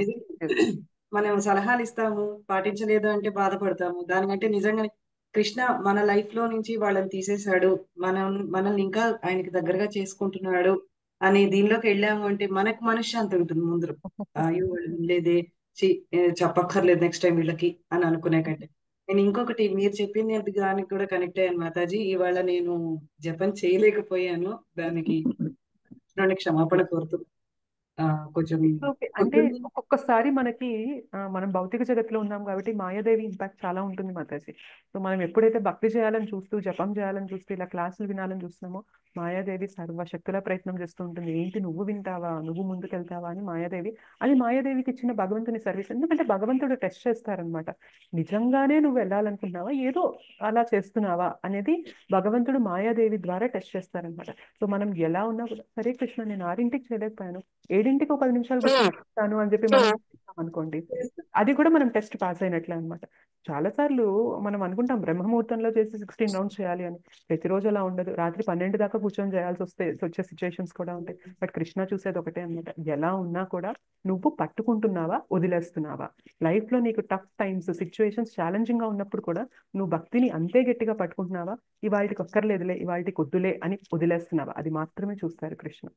నిజంగా Yes. మనం సలహాలు ఇస్తాము, పాటించలేదు అంటే బాధపడతాము. దానికంటే నిజంగానే కృష్ణ మన లైఫ్ లో నుంచి వాళ్ళని తీసేశాడు, మనల్ని ఇంకా ఆయనకి దగ్గరగా చేసుకుంటున్నాడు అని దీనిలోకి వెళ్ళాము అంటే మనకు మనశ్శాంతి ఉంటుంది ముందు. అయ్యో వాళ్ళు వినలేదే, చెప్పక్కర్లేదు నెక్స్ట్ టైం వీళ్ళకి అని అనుకునే కంటే. నేను ఇంకొకటి మీరు చెప్పింది దానికి కూడా కనెక్ట్ అయ్యాను మాతాజీ. ఇవాళ నేను జపం చేయలేకపోయాను, దానికి కృష్ణుని క్షమాపణ కోరుతూ కొంచెం ఓకే. అంటే పొద్దున్నే ఒక్కొక్కసారి మనకి మనం భౌతిక జగత్తులో ఉన్నాం కాబట్టి మాయాదేవి ఇంపాక్ట్ చాలా ఉంటుంది మాతాజీ. సో మనం ఎప్పుడైతే భక్తి చేయాలని చూస్తూ, జపం చేయాలని చూస్తూ, ఇలా క్లాసులు వినాలని చూస్తున్నామో మాయాదేవి సర్వశక్తుల ప్రయత్నం చేస్తూ ఉంటుంది. ఏంటి నువ్వు వింటావా, నువ్వు ముందుకెళ్తావా అని మాయాదేవి. అది మాయాదేవికి ఇచ్చిన భగవంతుని సర్వీస్. ఎందుకంటే భగవంతుడు టెస్ట్ చేస్తారనమాట. నిజంగానే నువ్వు వెళ్ళాలనుకున్నావా, ఏదో అలా చేస్తున్నావా అనేది భగవంతుడు మాయాదేవి ద్వారా టెస్ట్ చేస్తారనమాట. సో మనం ఎలా ఉన్నా కూడా సరే కృష్ణ నేను 6ంటికి చేయలేకపోయాను, 7ంటికి ఒక 10 నిమిషాలు కూర్చొని అని చెప్పి మనం అనుకోండి, అది కూడా మనం టెస్ట్ పాస్ అయినట్లే అనమాట. చాలా సార్లు మనం అనుకుంటాం బ్రహ్మముహూర్తంలో చేసి 16 రౌండ్స్ చేయాలి అని. ప్రతిరోజు అలా ఉండదు. రాత్రి 12 దాకా కూర్చొని చేయాల్సి వచ్చే సిచ్యుయేషన్స్ కూడా ఉంటాయి. బట్ కృష్ణ చూసేది ఒకటే అనమాట, ఎలా ఉన్నా కూడా నువ్వు పట్టుకుంటున్నావా, వదిలేస్తున్నావా. లైఫ్ లో నీకు టఫ్ టైమ్స్, సిచ్యువేషన్స్ ఛాలెంజింగ్ గా ఉన్నప్పుడు కూడా నువ్వు భక్తిని అంతే గట్టిగా పట్టుకుంటున్నావా, ఇవాళకి ఒక్కర్లేదులే, ఇవాళకి వద్దులే అని వదిలేస్తున్నావా. అది మాత్రమే చూస్తారు కృష్ణ.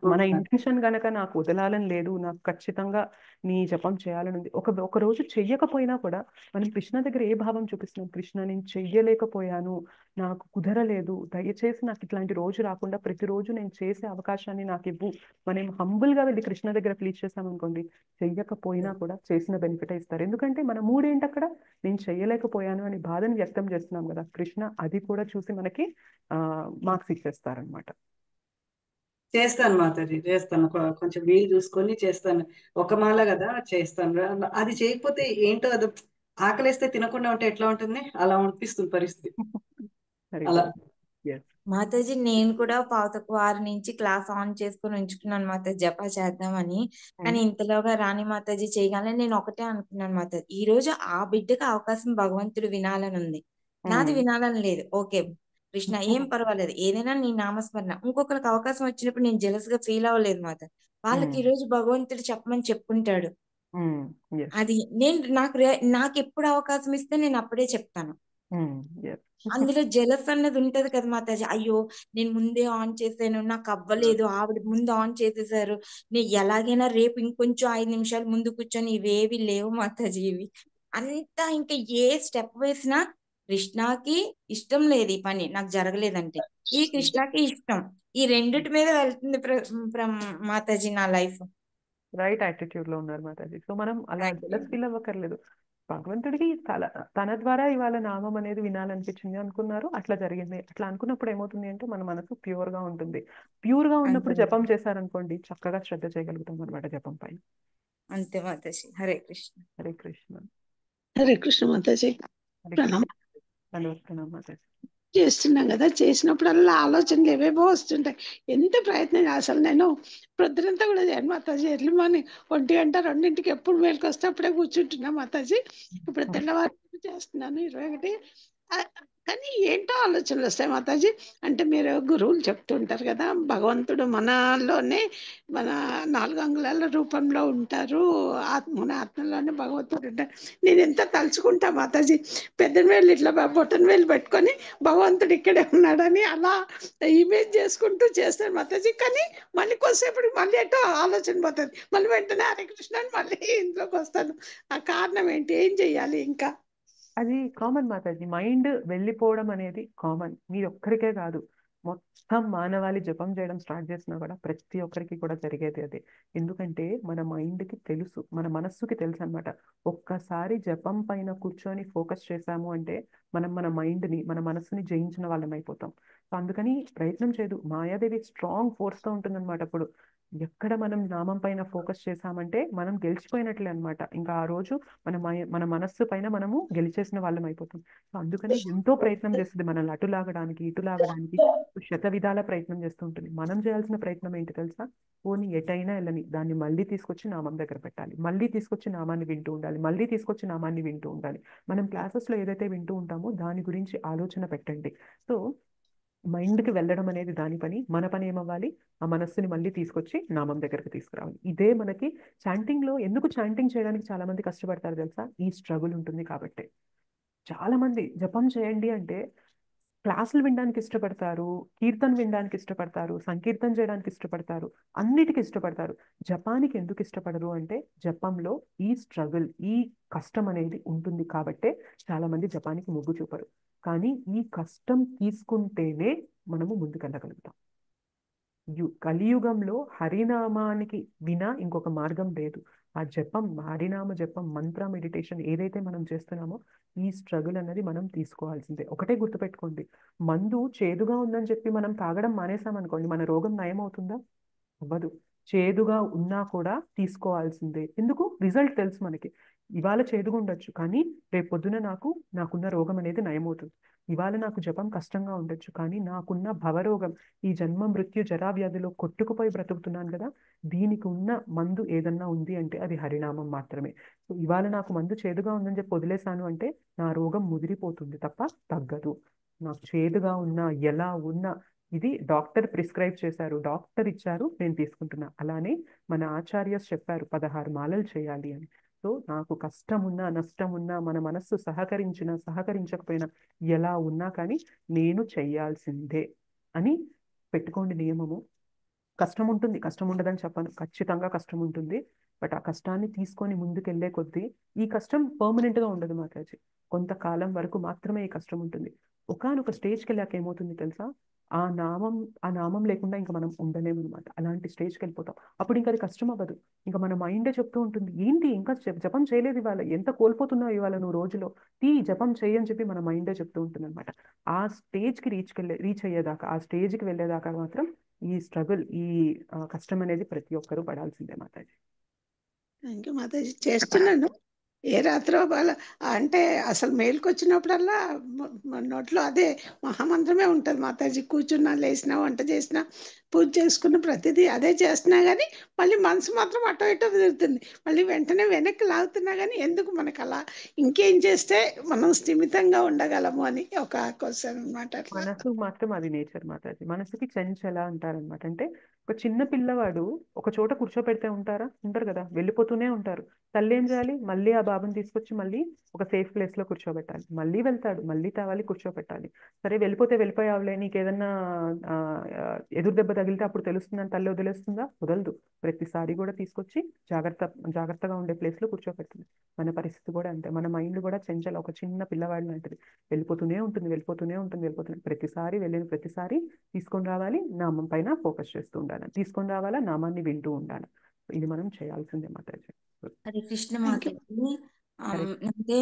మన ఇంటెన్షన్ గనక నాకు వదలాలని లేదు, నాకు ఖచ్చితంగా నీ జపం చేయాలని ఉంది, ఒక రోజు చెయ్యకపోయినా కూడా మనం కృష్ణ దగ్గర ఏ భావం చూపిస్తున్నాం, కృష్ణ నేను చెయ్యలేకపోయాను, నాకు కుదరలేదు, దయచేసి నాకు ఇట్లాంటి రోజు రాకుండా ప్రతిరోజు నేను చేసే అవకాశాన్ని నాకు ఇవ్వు. మనం హంబుల్ గా వెళ్ళి కృష్ణ దగ్గర ప్లీజ్ చేసామనుకోండి, చెయ్యకపోయినా కూడా చేసిన బెనిఫిట్ ఇస్తారు. ఎందుకంటే మన మూడేంటి అక్కడ, నేను చెయ్యలేకపోయాను అని బాధను వ్యక్తం చేస్తున్నాం కదా, కృష్ణ అది కూడా చూసి మనకి మార్క్స్ ఇచ్చేస్తారనమాట. చేస్తాను మాతాజీ, చేస్తాను. కొంచెం వీలు చూసుకొని చేస్తాను. ఒక మాల కదా చేస్తాను. అది చేయకపోతే ఏంటో అది ఆకలిస్తే తినకుండా ఉంటే ఎట్లా ఉంటుంది, అలా అనిపిస్తుంది పరిస్థితి. అలా మాతాజీ నేను కూడా పావుతక్కువ 6 నుంచి క్లాస్ ఆన్ చేసుకుని ఉంచుకున్నాను మాతాజీ, జపా చేద్దామని. కానీ ఇంతలోగా రాణి మాతాజీ చేయగానే నేను ఒకటే అనుకున్నాను మాతాజీ, ఈ రోజు ఆ బిడ్డకు అవకాశం భగవంతుడు వినాలని ఉంది, నాది వినాలని లేదు. ఓకే కృష్ణ ఏం పర్వాలేదు, ఏదైనా నీ నామస్మరణ. ఇంకొకరికి అవకాశం వచ్చినప్పుడు నేను జెలస్ గా ఫీల్ అవ్వలేదు మాతాజీ. వాళ్ళకి ఈ రోజు భగవంతుడు చెప్పమని చెప్పుకుంటాడు. అది నాకు ఎప్పుడు అవకాశం ఇస్తే నేను అప్పుడే చెప్తాను. అందులో జెలస్ అన్నది ఉంటది కదా మాతాజీ, అయ్యో నేను ముందే ఆన్ చేశాను, నాకు అవ్వలేదు, ఆవిడ ముందు ఆన్ చేసేసారు, నేను ఎలాగైనా రేపు ఇంకొంచెం 5 నిమిషాలు ముందు కూర్చొని, ఇవేవి లేవు మాతాజీ. ఇవి అంతా ఇంకా ఏ స్టెప్ వేసినా కృష్ణకి ఇష్టం లేదు ఈ పని నాకు జరగలేదంటే, ఈ కృష్ణకి ఇష్టం, ఈ రెండిటి మీద వెళ్తుంది మాతాజీ నా లైఫ్. రైట్ యాటిట్యూడ్ లో ఉన్నారు మాతాజీ. సో మనం అలా జెలస్ ఫీల్ అవ్వకర్లేదు. భగవంతుడికి తన ద్వారా ఇవాళ నామం అనేది వినాలనిపించింది అనుకున్నారు, అట్లా జరిగింది. అట్లా అనుకున్నప్పుడు ఏమవుతుంది అంటే మన మనసు ప్యూర్ గా ఉంటుంది. ప్యూర్ గా ఉన్నప్పుడు జపం చేశారనుకోండి, చక్కగా శ్రద్ధ చేయగలుగుతాం అనమాట జపం పైన. అంతే మాతాజీ. హరే కృష్ణ. హరే కృష్ణ. హరే కృష్ణ మాతాజీ. ప్రణామం మాతాజీ. చేస్తున్నాం కదా, చేసినప్పుడల్లా ఆలోచనలు ఏవేవో వస్తుంటాయి. ఎంత ప్రయత్నం అసలు నేను ప్రొద్దునంతా కూడా చేయను మాతాజీ. ఎర్లీ మార్నింగ్ 1 గంట 2ంటికి ఎప్పుడు మేలుకు వస్తే అప్పుడే కూర్చుంటున్నా మాతాజీ. ఇప్పుడు తెల్లవారు చేస్తున్నాను 21. కానీ ఏంటో ఆలోచనలు వస్తాయి మాతాజీ. అంటే మీరు గురువులు చెప్తుంటారు కదా, భగవంతుడు మనలోనే మన 4 అంగుళాల రూపంలో ఉంటారు, మన ఆత్మలోనే భగవంతుడు ఉంటారు. నేను ఎంత తలుచుకుంటా మాతాజీ, పెద్ద వేలు ఇట్లా బొట్టన వేలు పెట్టుకొని భగవంతుడు ఇక్కడే ఉన్నాడని అలా ఇమేజ్ చేసుకుంటూ చేస్తాను మాతాజీ. కానీ మళ్ళీ కొద్దిసేపటికి మళ్ళీ ఎటో ఆలోచన పోతుంది, మళ్ళీ వెంటనే హరే కృష్ణ అని మళ్ళీ ఇంట్లోకి వస్తాను. ఆ కారణం ఏంటి, ఏం చెయ్యాలి ఇంకా? అది కామన్ మాతాజీ. మైండ్ వెళ్ళిపోవడం అనేది కామన్, మీరు ఒక్కరికే కాదు, మొత్తం మానవాళి జపం చేయడం స్టార్ట్ చేసినా కూడా ప్రతి ఒక్కరికి కూడా జరిగేది అదే. ఎందుకంటే మన మైండ్కి తెలుసు, మన మనస్సుకి తెలుసు అనమాట. ఒక్కసారి జపం పైన కూర్చొని ఫోకస్ చేశాము అంటే మనం మన మైండ్ని, మన మనస్సుని జయించిన వాళ్ళం అయిపోతాం. సో అందుకని ప్రయత్నం చేయదు. మాయాదేవి స్ట్రాంగ్ ఫోర్స్తో ఉంటుందన్నమాట. అప్పుడు ఎక్కడ మనం నామం పైన ఫోకస్ చేసామంటే మనం గెలిచిపోయినట్లే అనమాట. ఇంకా ఆ రోజు మన మనస్సు పైన మనము గెలిచేసిన వాళ్ళం అయిపోతాం. సో అందుకని ఎంతో ప్రయత్నం చేస్తుంది మనల్ని అటు లాగడానికి ఇటు లాగడానికి, శత విధాల ప్రయత్నం చేస్తూ ఉంటుంది. మనం చేయాల్సిన ప్రయత్నం ఏంటి తెలుసా? పోనీ ఎటైనా వెళ్ళని దాన్ని మళ్ళీ తీసుకొచ్చి నామం దగ్గర పెట్టాలి, మళ్ళీ తీసుకొచ్చి నామాన్ని వింటూ ఉండాలి, మళ్ళీ తీసుకొచ్చి నామాన్ని వింటూ ఉండాలి. మనం క్లాసెస్లో ఏదైతే వింటూ ఉంటామో దాని గురించి ఆలోచన పెట్టండి. సో మైండ్కి వెళ్ళడం అనేది దాని పని, మన పని ఏమవ్వాలి? ఆ మనస్సుని మళ్ళీ తీసుకొచ్చి నామం దగ్గరికి తీసుకురావాలి. ఇదే మనకి చాంటింగ్లో. ఎందుకు చాంటింగ్ చేయడానికి చాలా మంది కష్టపడతారు తెలుసా? ఈ స్ట్రగుల్ ఉంటుంది కాబట్టి. చాలా మంది జపం చేయండి అంటే క్లాసులు వినడానికి ఇష్టపడతారు, కీర్తన వినడానికి ఇష్టపడతారు, సంకీర్తన చేయడానికి ఇష్టపడతారు, అన్నిటికీ ఇష్టపడతారు. జపానికి ఎందుకు ఇష్టపడరు అంటే జపంలో ఈ స్ట్రగుల్, ఈ కష్టం అనేది ఉంటుంది కాబట్టే చాలా మంది జపానికి మొగ్గు చూపరు. కానీ ఈ కష్టం తీసుకుంటేనే మనము ముందుకెళ్ళగలుగుతాం. కలియుగంలో హరినామానికి వినా ఇంకొక మార్గం లేదు. ఆ జపం, హరినామ జపం, మంత్ర మెడిటేషన్ ఏదైతే మనం చేస్తున్నామో ఈ స్ట్రగుల్ అనేది మనం తీసుకోవాల్సిందే. ఒకటే గుర్తుపెట్టుకోండి, మందు చేదుగా ఉందని చెప్పి మనం తాగడం మానేసామనుకోండి, మన రోగం నయం అవుతుందా? అవ్వదు. చేదుగా ఉన్నా కూడా తీసుకోవాల్సిందే. ఎందుకు? రిజల్ట్ తెలుసు మనకి. ఇవాళ చేదుగా ఉండొచ్చు, కానీ రేపు పొద్దున నాకున్న రోగం అనేది నయమవుతుంది. ఇవాళ నాకు జపం కష్టంగా ఉండొచ్చు, కానీ నాకున్న భవరోగం, ఈ జన్మ మృత్యు జరా వ్యాధిలో కొట్టుకుపోయి బ్రతుకుతున్నాను కదా, దీనికి ఉన్న మందు ఏదన్నా ఉంది అంటే అది హరినామం మాత్రమే. సో ఇవాళ నాకు మందు చేదుగా ఉందని చెప్పి వదిలేశాను అంటే నా రోగం ముదిరిపోతుంది తప్ప తగ్గదు. నాకు చేదుగా ఉన్నా, ఎలా ఉన్నా, ఇది డాక్టర్ ప్రిస్క్రైబ్ చేశారు, డాక్టర్ ఇచ్చారు, నేను తీసుకుంటున్నా. అలానే మన ఆచార్యస్ చెప్పారు 16 మాలలు చేయాలి అని. సో నాకు కష్టం ఉన్నా, నష్టం ఉన్నా, మన మనస్సు సహకరించినా సహకరించకపోయినా, ఎలా ఉన్నా కానీ నేను చెయ్యాల్సిందే అని పెట్టుకోండి నియమము. కష్టం ఉంటుంది, కష్టం ఉండదని చెప్పను, ఖచ్చితంగా కష్టం ఉంటుంది. బట్ ఆ కష్టాన్ని తీసుకొని ముందుకెళ్లే కొద్దీ, ఈ కష్టం పర్మనెంట్గా ఉండదు మాతాజీ, కొంతకాలం వరకు మాత్రమే ఈ కష్టం ఉంటుంది. ఒకానొక స్టేజ్కి వెళ్ళాక ఏమవుతుంది తెలుసా? ఆ నామం లేకుండా ఇంకా మనం ఉండలేము అనమాట. అలాంటి స్టేజ్కి వెళ్ళిపోతాం. అప్పుడు ఇంకా అది కష్టం అవ్వదు. ఇంకా మన మైండే చెప్తూ ఉంటుంది, ఏంటి ఇంకా జపం చేయలేదు ఇవాళ, ఎంత కోల్పోతున్నావు ఇవాళ నువ్వు రోజులో, జపం చేయని చెప్పి మన మైండే చెప్తూ ఉంటుంది అనమాట. ఆ స్టేజ్కి రీచ్ అయ్యేదాకా, ఆ స్టేజ్కి వెళ్ళేదాకా మాత్రం ఈ స్ట్రగుల్, ఈ కష్టం అనేది ప్రతి ఒక్కరూ పడాల్సిందే మాతాజీ. ఇంకా మాతాజీ చేస్తున్నాను. ఏ రాత్రో వాళ్ళ అంటే అసలు మేలుకొచ్చినప్పుడల్లా నోట్లో అదే మహామంత్రమే ఉంటుంది మాతాజీ. కూర్చున్నా, లేచినా, వంట చేసినా, పూజ చేసుకున్న ప్రతిదీ అదే చేస్తున్నా కానీ మళ్ళీ మనసు మాత్రం అటో ఇటో తిరుగుతుంది. మళ్ళీ వెంటనే వెనక్కి లాగుతున్నా కానీ ఎందుకు మనకు అలా, ఇంకేం చేస్తే మనం స్థిమితంగా ఉండగలము అని ఒక క్వశ్చన్ అనమాట. మనసు మాత్రం అది నేచర్ మాతాజీ. మనసుకి చెంచల అంటారనమాట. అంటే ఒక చిన్న పిల్లవాడు ఒక చోట కూర్చోపెడితే ఉంటారు కదా, వెళ్ళిపోతూనే ఉంటారు. తల్లి ఏం చేయాలి? మళ్ళీ ఆ బాబుని తీసుకొచ్చి మళ్ళీ ఒక సేఫ్ ప్లేస్ లో కూర్చోబెట్టాలి. మళ్ళీ వెళ్తాడు, మళ్ళీ తేవాలి, కూర్చోబెట్టాలి. సరే వెళ్ళిపోతే వెళ్ళిపోయావులే, నీకేదన్నా ఎదురు దెబ్బ తగిలితే అప్పుడు తెలుస్తుందని తల్లి వదిలేస్తుందా? వదలదు. ప్రతిసారి కూడా తీసుకొచ్చి జాగ్రత్తగా ఉండే ప్లేస్ లో కూర్చోబెడుతుంది. మన పరిస్థితి కూడా అంతే. మన మైండ్ కూడా చెంచల, ఒక చిన్న పిల్లవాడి లాంటిది. వెళ్ళిపోతూనే ఉంటుంది. ప్రతిసారి వెళ్ళిన ప్రతిసారి తీసుకొని రావాలి, నామం పైన ఫోకస్ చేస్తూ ఉండాలి, తీసుకొని రావాలా, నామాన్ని వింటూ ఉండాలి. ఇది మనం చేయాల్సిందే మాతాజీ. Hare Krishna thank you. మాతాజీ. హరే అంటే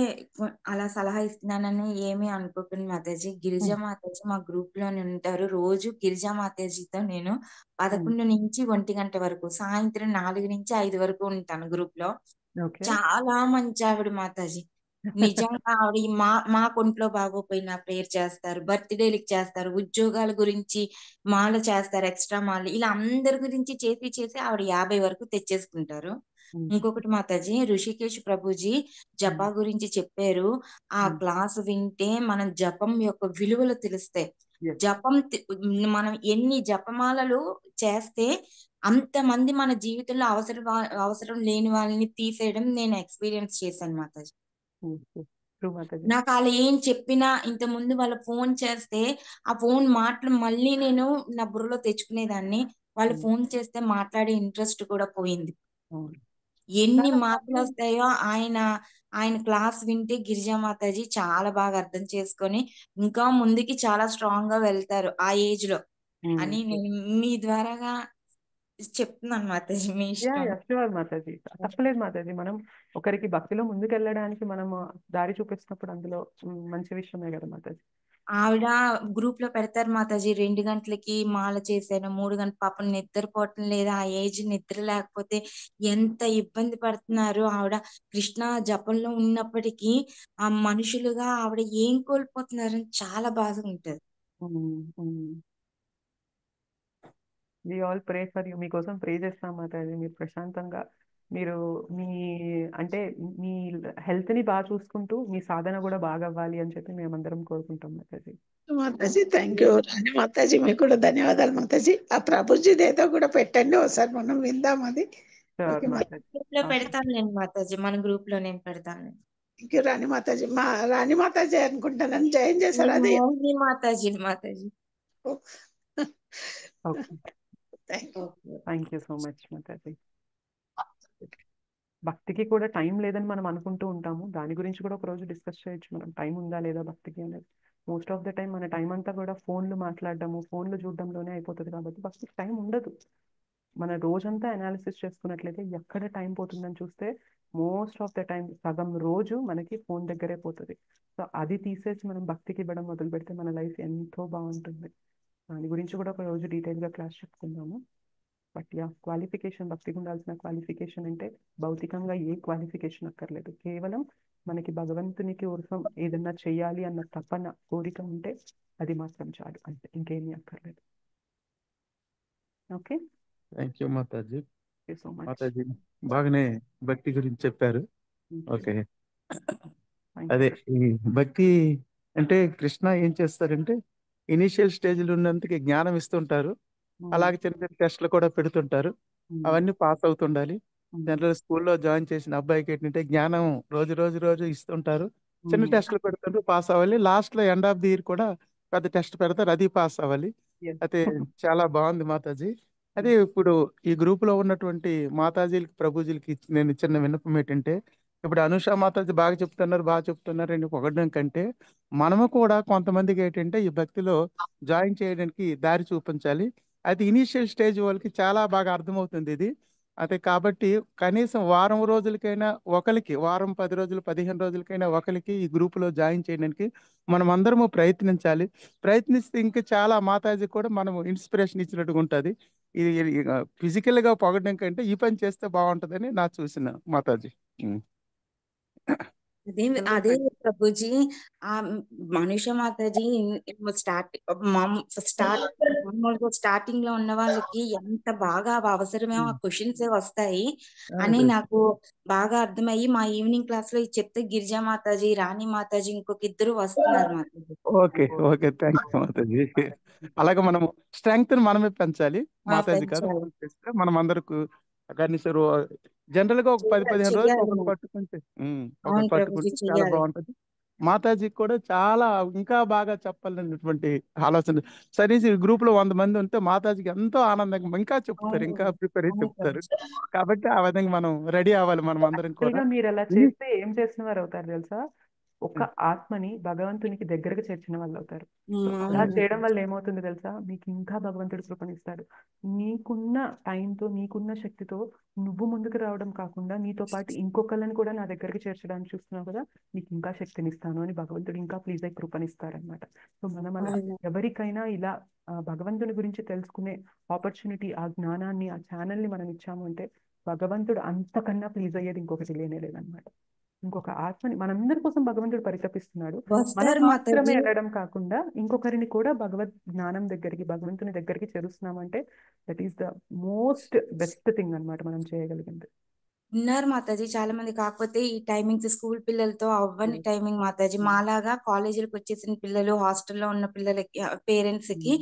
అలా సలహా ఇస్తున్నానని ఏమీ అనుకోకండి మాతాజీ. గిరిజా మాతాజీ మా గ్రూప్ లోనే ఉంటారు. రోజు గిరిజా మాతాజీతో నేను 11 నుంచి 1 గంట వరకు, సాయంత్రం 4 నుంచి 5 వరకు ఉంటాను గ్రూప్ లో. ఓకే. చాలా మంచి ఆవిడ మాతాజీ. నిజంగా ఆవిడ మా కొంట్లో బాగోపోయినా ప్రేయర్ చేస్తారు, బర్త్డేలకు చేస్తారు, ఉద్యోగాల గురించి మాల చేస్తారు, ఎక్స్ట్రా మాల, ఇలా అందరి గురించి చేసి ఆవిడ 50 వరకు తెచ్చేసుకుంటారు. ఇంకొకటి మాతాజీ, ఋషికేశ్ ప్రభుజీ జపా గురించి చెప్పారు. ఆ క్లాస్ వింటే మనం జపం యొక్క విలువలు తెలుస్తాయి. జపం మనం ఎన్ని జపమాలలు చేస్తే అంతమంది మన జీవితంలో అవసరం లేని వాళ్ళని తీసేయడం నేను ఎక్స్పీరియన్స్ చేశాను మాతాజీ. నాకు వాళ్ళు ఏం చెప్పినా ఇంత ముందు వాళ్ళ ఫోన్ చేస్తే ఆ ఫోన్ మాటలు మళ్ళీ నేను నా బుర్రలో తెచ్చుకునేదాన్ని. వాళ్ళు ఫోన్ చేస్తే మాట్లాడే ఇంట్రెస్ట్ కూడా పోయింది. ఎన్ని మాటలు వస్తాయో ఆయన క్లాస్ వింటే గిరిజా మాతాజీ చాలా బాగా అర్థం చేసుకొని ఇంకా ముందుకి చాలా స్ట్రాంగ్ గా వెళ్తారు ఆ ఏజ్ లో అని నేను మీ ద్వారాగా చెప్తున్నాను మాతాజీ. మీ ఇష్టం. షూర్ మాతాజీ, తప్పలేదు మాతాజీ. మనం ఒకరికి భక్తిలో ముందుకెళ్ళడానికి మనం దారి చూపిస్తున్నప్పుడు అందులో మంచి విషయమే కదా మాతాజీ. ఆవిడ గ్రూప్ లో పెడతారు మాతాజీ, 2 గంటలకి మాల చేశాను, 3 గంటల పాపం నిద్రపోవటం లేదా, ఆ ఏజ్ నిద్ర లేకపోతే ఎంత ఇబ్బంది పడుతున్నారు ఆవిడ. కృష్ణ జపంలో ఉన్నప్పటికీ ఆ మనుషులుగా ఆవిడ ఏం కోల్పోతున్నారని చాలా బాధగా ఉంటది. We all pray for you. మీకోసం ప్రే చేస్తాం మాతాజీ. మీరు ప్రశాంతంగా మీరు అంటే మీ హెల్త్ ని బాగా చూసుకుంటూ మీ సాధన కూడా బాగా అవ్వాలి అని చెప్పి మేమందరం కోరుకుంటాం మాతాజీ. మాతాజీ థ్యాంక్ యూ. రాణి మాతాజీ మీకు కూడా ధన్యవాదాలు మాతాజీ. ఆ ప్రభుజీది ఏదో కూడా పెట్టండి, ఒకసారి మనం విందాం అది. ఓకే మాతాజీ. గ్రూప్ లో పెడతానులేండి మాతాజీ, మన గ్రూప్ లో నేను పెడతాను. Thank you Rani Mataji. మా రాణి మాతాజీ అనుకుంటానని జాయిన్ చేశారు అది. మోహిని మాతాజీ. మాతాజీ thank you so much Mataji. భక్తికి కూడా టైం లేదని మనం అనుకుంటూ ఉంటాము. దాని గురించి కూడా ఒక రోజు డిస్కస్ చేయొచ్చు మనం, టైం ఉందా లేదా భక్తికి అనేది. మోస్ట్ ఆఫ్ ద టైం మన టైం అంతా కూడా ఫోన్లు మాట్లాడడము, ఫోన్లు చూడడంలోనే అయిపోతుంది. కాబట్టి భక్తికి టైం ఉండదు. మన రోజంతా అనాలిసిస్ చేసుకున్నట్లయితే ఎక్కడ టైం పోతుందని చూస్తే మోస్ట్ ఆఫ్ ద టైం సగం రోజు మనకి ఫోన్ దగ్గరే పోతుంది. సో అది తీసేసి మనం భక్తికి ఇవ్వడం మొదలు పెడితే మన లైఫ్ ఎంతో బాగుంటుంది. దాని గురించి కూడా ఒక రోజు డీటెయిల్గా క్లాస్ చెప్పుకుందాము. బట్ క్వాలిఫికేషన్, భక్తికి ఉండాల్సిన క్వాలిఫికేషన్ అంటే భౌతికంగా ఏ క్వాలిఫికేషన్ అక్కర్లేదు. కేవలం మనకి భగవంతునికి కోసం ఏదన్నా చెయ్యాలి అన్న తపన, కోరిక ఉంటే అది మాత్రం చాలు, అంతే, ఇంకేమీ అక్కర్లేదు. Okay, thank you Mataji. So much Mataji బాగానే భక్తి గురించి చెప్పారు. ఓకే, అదే ఈ భక్తి అంటే కృష్ణ ఏం చేస్తారంటే ఇనీషియల్ స్టేజ్లో ఉన్నందుకు జ్ఞానం ఇస్తుంటారు. అలాగే చిన్న చిన్న టెస్ట్లు కూడా పెడుతుంటారు. అవన్నీ పాస్ అవుతుండాలి. జనరల్ స్కూల్లో జాయిన్ చేసిన అబ్బాయికి ఏంటంటే జ్ఞానం రోజు రోజు రోజు ఇస్తుంటారు. చిన్న టెస్ట్లు పెడుతుంటారు, పాస్ అవ్వాలి. లాస్ట్ లో ఎండ్ ఆఫ్ ది ఇయర్ కూడా పెద్ద టెస్ట్ పెడతారు, అది పాస్ అవ్వాలి. అయితే చాలా బాగుంది మాతాజీ. అదే ఇప్పుడు ఈ గ్రూప్ లో ఉన్నటువంటి మాతాజీలకి, ప్రభుజీలకి నేను చిన్న విన్నపం ఏంటంటే, ఇప్పుడు అనుష మాతాజీ బాగా చెప్తున్నారు అని పొగడడం కంటే మనము కూడా కొంతమందికి ఏంటంటే ఈ భక్తిలో జాయిన్ చేయడానికి దారి చూపించాలి. అది ఇనీషియల్ స్టేజ్ వాళ్ళకి చాలా బాగా అర్థమవుతుంది ఇది. అదే కాబట్టి కనీసం వారం రోజులకైనా ఒకరికి, వారం 10 రోజులు 15 రోజులకైనా ఒకరికి ఈ గ్రూపులో జాయిన్ చేయడానికి మనం అందరము ప్రయత్నించాలి. ప్రయత్నిస్తే ఇంకా చాలా మాతాజీ కూడా మనం ఇన్స్పిరేషన్ ఇచ్చినట్టుగా ఉంటుంది. ఇది ఫిజికల్గా పొగడం కంటే ఈ పని చేస్తే బాగుంటుందని నా చూసిన మాతాజీ. అదే ప్రభుజీ, ఆ మనుష మాతాజీ స్టార్టింగ్ లో ఉన్న వాళ్ళకి ఎంత బాగా అవసరమేమో ఆ క్వశ్చన్స్ వస్తాయి అని నాకు బాగా అర్థమయ్యి, మా ఈవినింగ్ క్లాస్ లో చెప్తే గిరిజా మాతాజీ, రాణి మాతాజీ, ఇంకొక ఇద్దరు వస్తున్నారు Mataji. Okay okay, thank you Mataji. అలాగే మనం స్ట్రెంగ్త్ మనమే పెంచాలి మాతాజీ గారు. మనం అందరికి కనీసం జనరల్ గా ఒక 10-15 రోజులు ఒకరు పట్టుకుంటే చాలా బాగుంటది. మాతాజీ కూడా చాలా ఇంకా బాగా చెప్పాలనేటువంటి ఆలోచన. సరే, గ్రూప్ లో 100 మంది ఉంటే మాతాజీకి ఎంతో ఆనందంగా ఇంకా చెప్తారు, ఇంకా ప్రిపేర్ అయ్యి చెప్తారు. కాబట్టి ఆ విధంగా మనం రెడీ అవ్వాలి మనం అందరం కూడా. మీరు అలా చేస్తే ఏం చేసిన వారు అవుతారు తెలుసా? ఒక ఆత్మని భగవంతునికి దగ్గరకు చేర్చిన వాళ్ళు అవుతారు. అలా చేయడం వల్ల ఏమవుతుంది తెలుసా? మీకు ఇంకా భగవంతుడు కృపణిస్తాడు. నీకున్న టైంతో, నీకున్న శక్తితో నువ్వు ముందుకు రావడం కాకుండా నీతో పాటు ఇంకొకళ్ళని కూడా నా దగ్గరికి చేర్చడానికి చూస్తున్నావు కదా, నీకు ఇంకా శక్తినిస్తాను అని భగవంతుడు ఇంకా ప్లీజ్ అయి కృపణిస్తారనమాట. సో మనం ఎవరికైనా ఇలా భగవంతుని గురించి తెలుసుకునే ఆపర్చునిటీ, ఆ జ్ఞానాన్ని, ఆ ఛానల్ని మనం ఇచ్చాము అంటే భగవంతుడు అంతకన్నా ప్లీజ్ అయ్యేది ఇంకొకటి లేనేలేదన్నమాట. ఇంకొక ఆత్మని మనందరి కోసం భగవంతుడు పరితపిస్తున్నాడు. మనం మాత్రమే వెళ్ళడం కాకుండా ఇంకొకరిని కూడా భగవద్ జ్ఞానం దగ్గరికి, భగవంతుని దగ్గరికి చేరుస్తున్నామంటే that is the most best thing అన్నమాట మనం చేయగలిగింది. ఉన్నారు మాతాజీ చాలా మంది. కాకపోతే ఈ టైమింగ్స్ స్కూల్ పిల్లలతో అవ్వని టైమింగ్ మాతాజీ. మాలాగా కాలేజీలకు వచ్చేసిన పిల్లలు, హాస్టల్లో ఉన్న పిల్లలకి, పేరెంట్స్ కి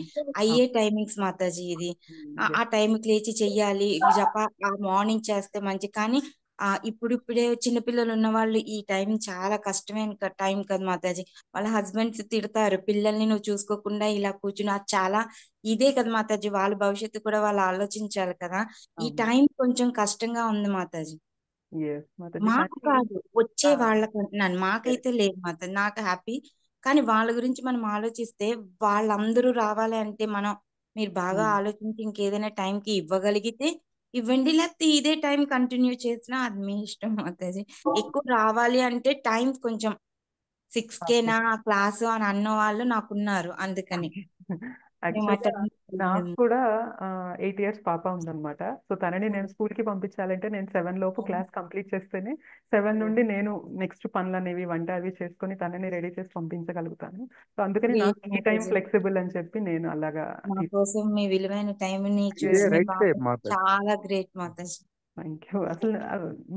అయ్యే టైమింగ్స్ మాతాజీ ఇది. ఆ టైంకి లేచి చెయ్యాలి జప, ఆ మార్నింగ్ చేస్తే మంచి. కానీ ఇప్పుడిప్పుడే చిన్నపిల్లలు ఉన్న వాళ్ళు ఈ టైం చాలా కష్టమైన టైం కదా మాతాజీ. వాళ్ళ హస్బెండ్స్ తిడతారు, పిల్లల్ని నువ్వు చూసుకోకుండా ఇలా కూర్చుని. అది చాలా ఇదే కదా మాతాజీ, వాళ్ళ భవిష్యత్తు కూడా వాళ్ళు ఆలోచించాలి కదా. ఈ టైం కొంచెం కష్టంగా ఉంది మాతాజీ. మాతాజీ మాకు కానీ కాదు, వచ్చే వాళ్ళకు అంటున్నాను. మాకైతే లేదు మాతాజీ, నాకు హ్యాపీ. కానీ వాళ్ళ గురించి మనం ఆలోచిస్తే, వాళ్ళందరూ రావాలి అంటే మీరు బాగా ఆలోచించి ఇంకేదైనా టైంకి ఇవ్వగలిగితే ఇవ్వండి, లేకపోతే ఇదే టైం కంటిన్యూ చేసినా అది మీ ఇష్టం మాతాజీ. ఎక్కువ రావాలి అంటే టైం కొంచెం 6కేనా క్లాసు అని అన్న వాళ్ళు నాకున్నారు, అందుకని మేము యాక్చువల్గా అటెండ్ నాకు కూడా 8 years పాప ఉందన్నమాట. సో తనని నేను స్కూల్కి పంపించాలంటే నేను 7 లోపు క్లాస్ కంప్లీట్ చేస్తేనే 7 నుండి నేను నెక్స్ట్ పనులు అనేవి వంట అవి చేసుకొని తనని రెడీ చేసి పంపించగలుగుతాను. సో అందుకని నాకు ఈ టైం మాతాజీ. ఫ్లెక్సిబుల్ అని చెప్పి నేను అలాగా మా కోసం మీ విలువైన టైంని ఇదే చూసి మీ రైట్ పాప టైం మాతాజీ. చాలా గ్రేట్ మాతాజీ. Thank you. అసలు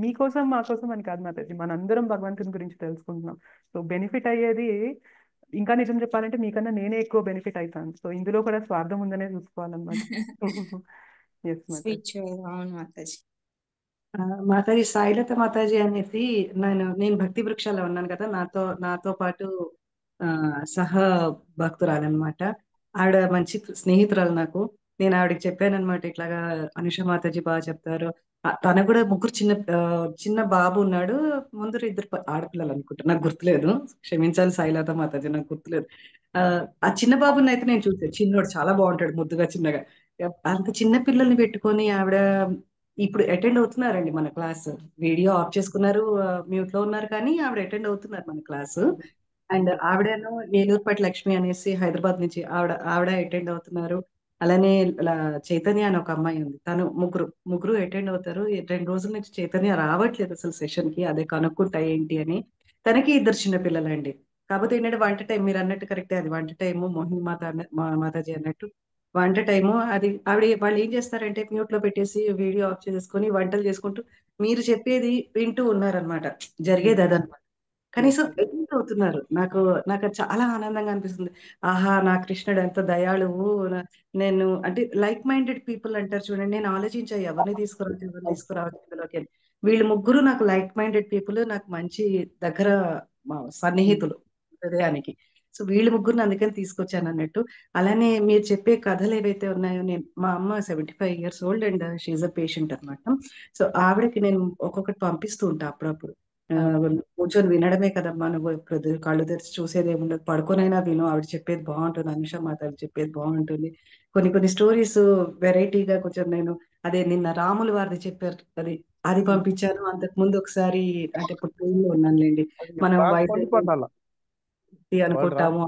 మీకోసం మా కోసం అని కాదు మాతాజీ, మనందరం భగవంతుని గురించి తెలుసుకుంటున్నాం. సో బెనిఫిట్ అయ్యేది, ఇంకా నిజం చెప్పాలంటే మీకన్నా నేనే ఎక్కువ బెనిఫిట్ అవుతాను. సో ఇందులో కూడా స్వార్థం ఉందనే చూసుకోవాలన్నమాట. ఎస్ మాతాజీ. స్వీట్ అవును మాతాజీ. మాతాజీ సాయిలత మాతాజీ అనేసి నేను భక్తి వృక్షాల్లో ఉన్నాను కదా, నాతో పాటు సహ భక్తురాలన్నమాట. ఆవిడ మంచి స్నేహితురాలు నాకు. నేను ఆవిడకి చెప్పానన్నమాట, ఇట్లాగా అనుష మాతాజీ బాగా చెప్తారు. తనకు కూడా ముగ్గురు చిన్న బాబు ఉన్నాడు. ముందర ఇద్దరు ఆడపిల్లలు అనుకుంటా, నాకు గుర్తులేదు, క్షమించాలి సాయిలత మాతాజీ, నాకు గుర్తులేదు. ఆ చిన్న బాబుని అయితే నేను చూసాను, చిన్నోడు చాలా బాగుంటాడు, ముద్దుగా చిన్నగా. అంత చిన్న పిల్లల్ని పెట్టుకొని ఆవిడ ఇప్పుడు అటెండ్ అవుతున్నారండి మన క్లాస్. వీడియో ఆఫ్ చేసుకున్నారు, మ్యూట్ లో ఉన్నారు, కానీ ఆవిడ అటెండ్ అవుతున్నారు మన క్లాసు. అండ్ ఆవిడను ఏలూరుపేట లక్ష్మి అనేసి హైదరాబాద్ నుంచి ఆవిడ అటెండ్ అవుతున్నారు. అలానే చైతన్య అని ఒక అమ్మాయి ఉంది, తను ముగ్గురు అటెండ్ అవుతారు. 2 రోజుల నుంచి చైతన్య రావట్లేదు అసలు సెషన్ కి, అదే కనుక్కుంటా ఏంటి అని. తనకి 2 చిన్న పిల్లలండి. కాకపోతే ఏంటంటే వంట టైం, మీరు అన్నట్టు కరెక్టే, అది వంట టైము. మోహిని మాతాజీ అన్నట్టు వంట టైము అది. వాళ్ళు ఏం చేస్తారంటే మ్యూట్ లో పెట్టేసి వీడియో ఆఫ్ చేసుకొని వంటలు చేసుకుంటూ మీరు చెప్పేది వింటూ ఉన్నారనమాట. జరిగేది అదనమాట. కనీసం అటెండ్ అవుతున్నారు. నాకు నాకు అది చాలా ఆనందంగా అనిపిస్తుంది. ఆహా, నా కృష్ణుడు ఎంత దయాళువు. నేను అంటే లైక్ మైండెడ్ పీపుల్ అంటారు చూడండి, నేను ఆలోచించా ఎవరిని తీసుకురావచ్చు ఇందులోకి అని. వీళ్ళు ముగ్గురు నాకు లైక్ మైండెడ్ పీపుల్, నాకు మంచి దగ్గర సన్నిహితులు హృదయానికి. సో వీళ్ళు ముగ్గురిని అందుకని తీసుకొచ్చాను అన్నట్టు. అలానే మీరు చెప్పే కథలు ఏవైతే ఉన్నాయో, మా అమ్మ 75 years old and she a patient అనమాట. సో ఆవిడకి నేను ఒక్కొక్కటి పంపిస్తూ ఉంటా అప్పుడప్పుడు. కూర్చొని వినడమే కదమ్మా, నువ్వు కళ్ళు తెరిచి చూసేది ఏముండదు, పడుకోనైనా విను, ఆవిడ చెప్పేది బాగుంటుంది, అనుష మాతాజీ చెప్పేది బాగుంటుంది. కొన్ని స్టోరీస్ వెరైటీగా కొంచెం నేను అదే నిన్న రాముల వారిది చెప్పారు, అది పంపించాను. అంతకు ముందు ఒకసారి, అంటే ఇప్పుడు ట్రైన్ లో ఉన్నానులేండి, మనం బాగా వైజాగ్ పండిపడాల వాళ్ళు అనుకుంటాము,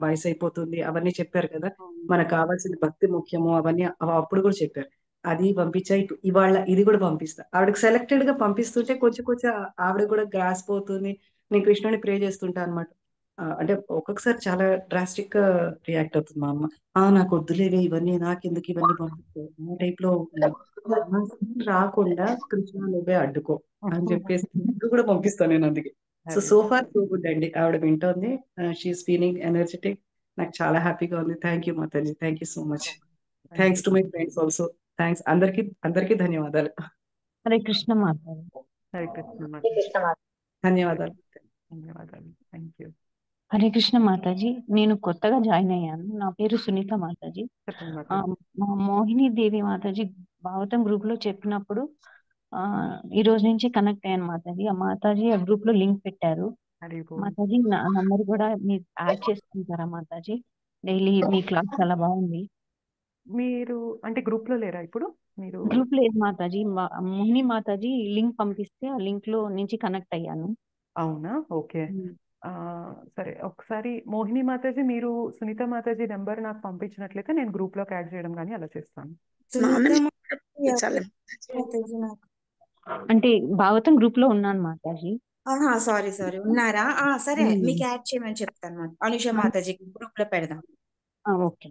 వయసు అయిపోతుంది, అవన్నీ చెప్పారు కదా. మనకు కావాల్సిన భక్తి ముఖ్యము, అవన్నీ అప్పుడు కూడా చెప్పారు. అది పంపించా. ఇవాళ ఇది కూడా పంపిస్తా. ఆవిడకి సెలెక్టెడ్ గా పంపిస్తుంటే కొంచెం ఆవిడ కూడా గ్రాస్ పోతుంది. నేను కృష్ణుని ప్రే చేస్తుంటా అనమాట. అంటే ఒక్కొక్కసారి చాలా డ్రాస్టిక్ గా రియాక్ట్ అవుతుంది మా అమ్మ. నాకు వద్దులేవే ఇవన్నీ, నాకెందుకు ఇవన్నీ పంపిస్తావు, ఆ టైప్ లో రాకుండా కృష్ణ నువ్వే అడ్డుకో అని చెప్పేసి ఇది కూడా పంపిస్తాను నేను అందుకే. సో ఫార్ సో గుడ్ అండి. ఆవిడ వింటోంది, షీఈస్ ఫీలింగ్ ఎనర్జెటిక్. నాకు చాలా హ్యాపీగా ఉంది. థ్యాంక్ యూ మాతాజీ, thank you so much. Thanks to my friends also. Thanks అందరికి ధన్యవాదాలు. హరే కృష్ణ మాతాజీ. హరే కృష్ణ మాతాజీ. ధన్యవాదాలు. ధన్యవాదాలు. Thank you. హరే కృష్ణ మాతాజీ. నేను కొత్తగా జాయిన్ అయ్యాను. నా పేరు సునీత మాతాజీ. చెప్పండి మాతాజీ. మా మోహిని దేవి మాతాజీ భాగవతం గ్రూప్ లో చెప్పినప్పుడు ఈ రోజు నుంచి కనెక్ట్ అయ్యాను మాతాజీ. ఆ మాతాజీ ఆ గ్రూప్ లో లింక్ పెట్టారు హరి బోల్. మాతాజీ. నా నంబర్ కూడా మీరు యాడ్ చేసుకుంటారా మాతాజీ? డైలీ మీ క్లాస్ చాలా బాగుంది. మీరు అంటే గ్రూప్ లో లేరా ఇప్పుడు? మీరు గ్రూప్ లేదు మాతాజీ. మోహిని మాతాజీ లింక్ పంపిస్తే ఆ లింక్ లో నుంచి కనెక్ట్ అయ్యాను. అవునా? ఓకే. సరే, ఒకసారి మోహిని మాతాజీ మీరు సునీత మాతాజీ నెంబర్ నాకు పంపించినట్లయితే నేను గ్రూప్ లోకి యాడ్ చేయడం కానీ అలా చేస్తాను. అంటే భాగవతం గ్రూప్ లో ఉన్నాను మాతాజీ. సారీ ఉన్నారా? సరే, మీకు యాడ్ చేయమని చెప్తాను. అనుష మాతాజీ గ్రూప్ లో పెడదాం. ఓకే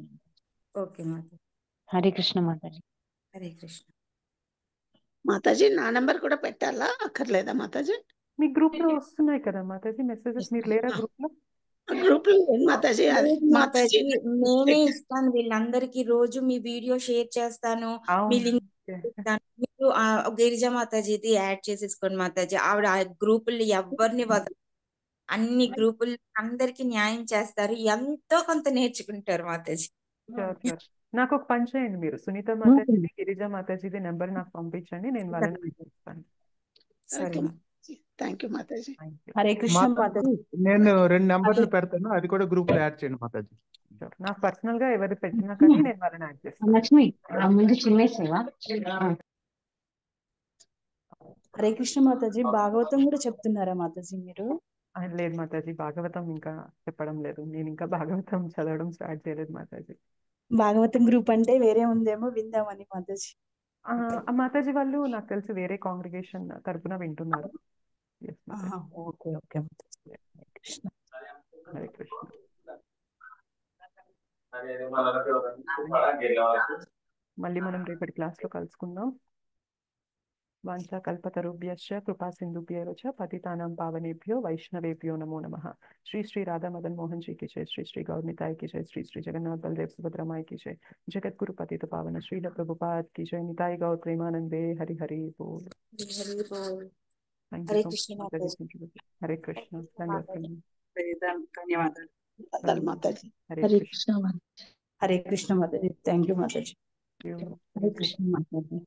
ఓకే మాతాజీ. హరే కృష్ణ మాతాజీ. హరే కృష్ణ. మాతాజీ నా నంబర్ కూడా పెట్టాలా, అక్కర్లేదా మాతాజీ? మీ గ్రూప్ లో వస్తున్నాయి కదా మాతాజీ మెసేజెస్, మీరు లేరా గ్రూప్ లో? గ్రూప్ లో ఏం మాతాజీ? అది లేదు మాతాజీ మాతాజీ, నేనే ఇస్తాను వీళ్ళందరికీ, రోజు మీ వీడియో షేర్ చేస్తాను, మీ అవును. Link okay. ఇస్తాను. మీరు గిరిజా మాతాజీది యాడ్ చేసేసుకోండి మాతాజీ. ఆవిడ ఆ గ్రూపుల్లో ఎవరిని వదలరు, అన్ని గ్రూపుల్లో అందరికి న్యాయం చేస్తారు, ఎంతో కొంత నేర్చుకుంటారు మాతాజీ. Sure sure. నాకు ఒక పని చేయండి, మీరు సునీత మాతాజీది, గిరిజా మాతాజీది నెంబర్ నాకు పంపించండి, నేను వాళ్ళని పంపిస్తాను. సరే థ్యాంక్ యూ మాతాజీ. Thank you. హరే కృష్ణ మాతాజీ మాతాజీ. నేను 2 నెంబర్లు పెడతాను, అది కూడా గ్రూప్ లో యాడ్ చేయండి మాతాజీ. షూర్. నాకు పర్సనల్ గా ఎవరు పెట్టినా కానీ నేను వాళ్ళని యాడ్ చేస్తాను. లక్ష్మి ముందు చిన్నేసేవా? హరే కృష్ణ మాతాజీ, భాగవతం కూడా చెప్తున్నారా మాతాజీ మీరు? లేదు మాతాజీ, భాగవతం ఇంకా చెప్పడం లేదు, నేను ఇంకా భాగవతం చదవడం స్టార్ట్ చేయలేదు మాతాజీ. భాగవతం గ్రూప్ అంటే వేరే ఉందేమో, విందామని మాతాజీ. ఆ మాతాజీ వాళ్ళు నాకు తెలిసి వేరే కాంగ్రిగేషన్ తరపున వింటున్నారు. Yes, మాతాజీ. ఓకే ఓకే మాతాజీ. హరే కృష్ణ. హరే కృష్ణ. మళ్ళీ మనం రేపటి క్లాస్ లో కలుసుకుందాం. వాంఛా కల్పతరుభ్యశ్చ కృపా సింధుభ్యేవ చ పతితానాం పావనేభ్యో వైష్ణవేభ్యో నమో నమః. శ్రీ శ్రీ రాధా మదన్ మోహన్ जी की जय, श्री श्री गौर निताय की जय, श्री श्री जगन्नाथ बलदेव सुभद्रा माई की जय, जगत गुरु पतित पावन श्रील प्रभुपाद की जय, निताय गौर प्रेमानंदे हरि हरि बोल. హరి బోల్. Thank Hare you so Krishna much Mataji. Mataji. Hare Krishna. ధన్యవాదాలు. ధన్యవాదాలు. మాతాజీ. హరే హరే కృష్ణ. కృష్ణ మాతాజీ. Hare Krishna Mataji. Thank you Mataji. Thank you. Hare Krishna Mataji.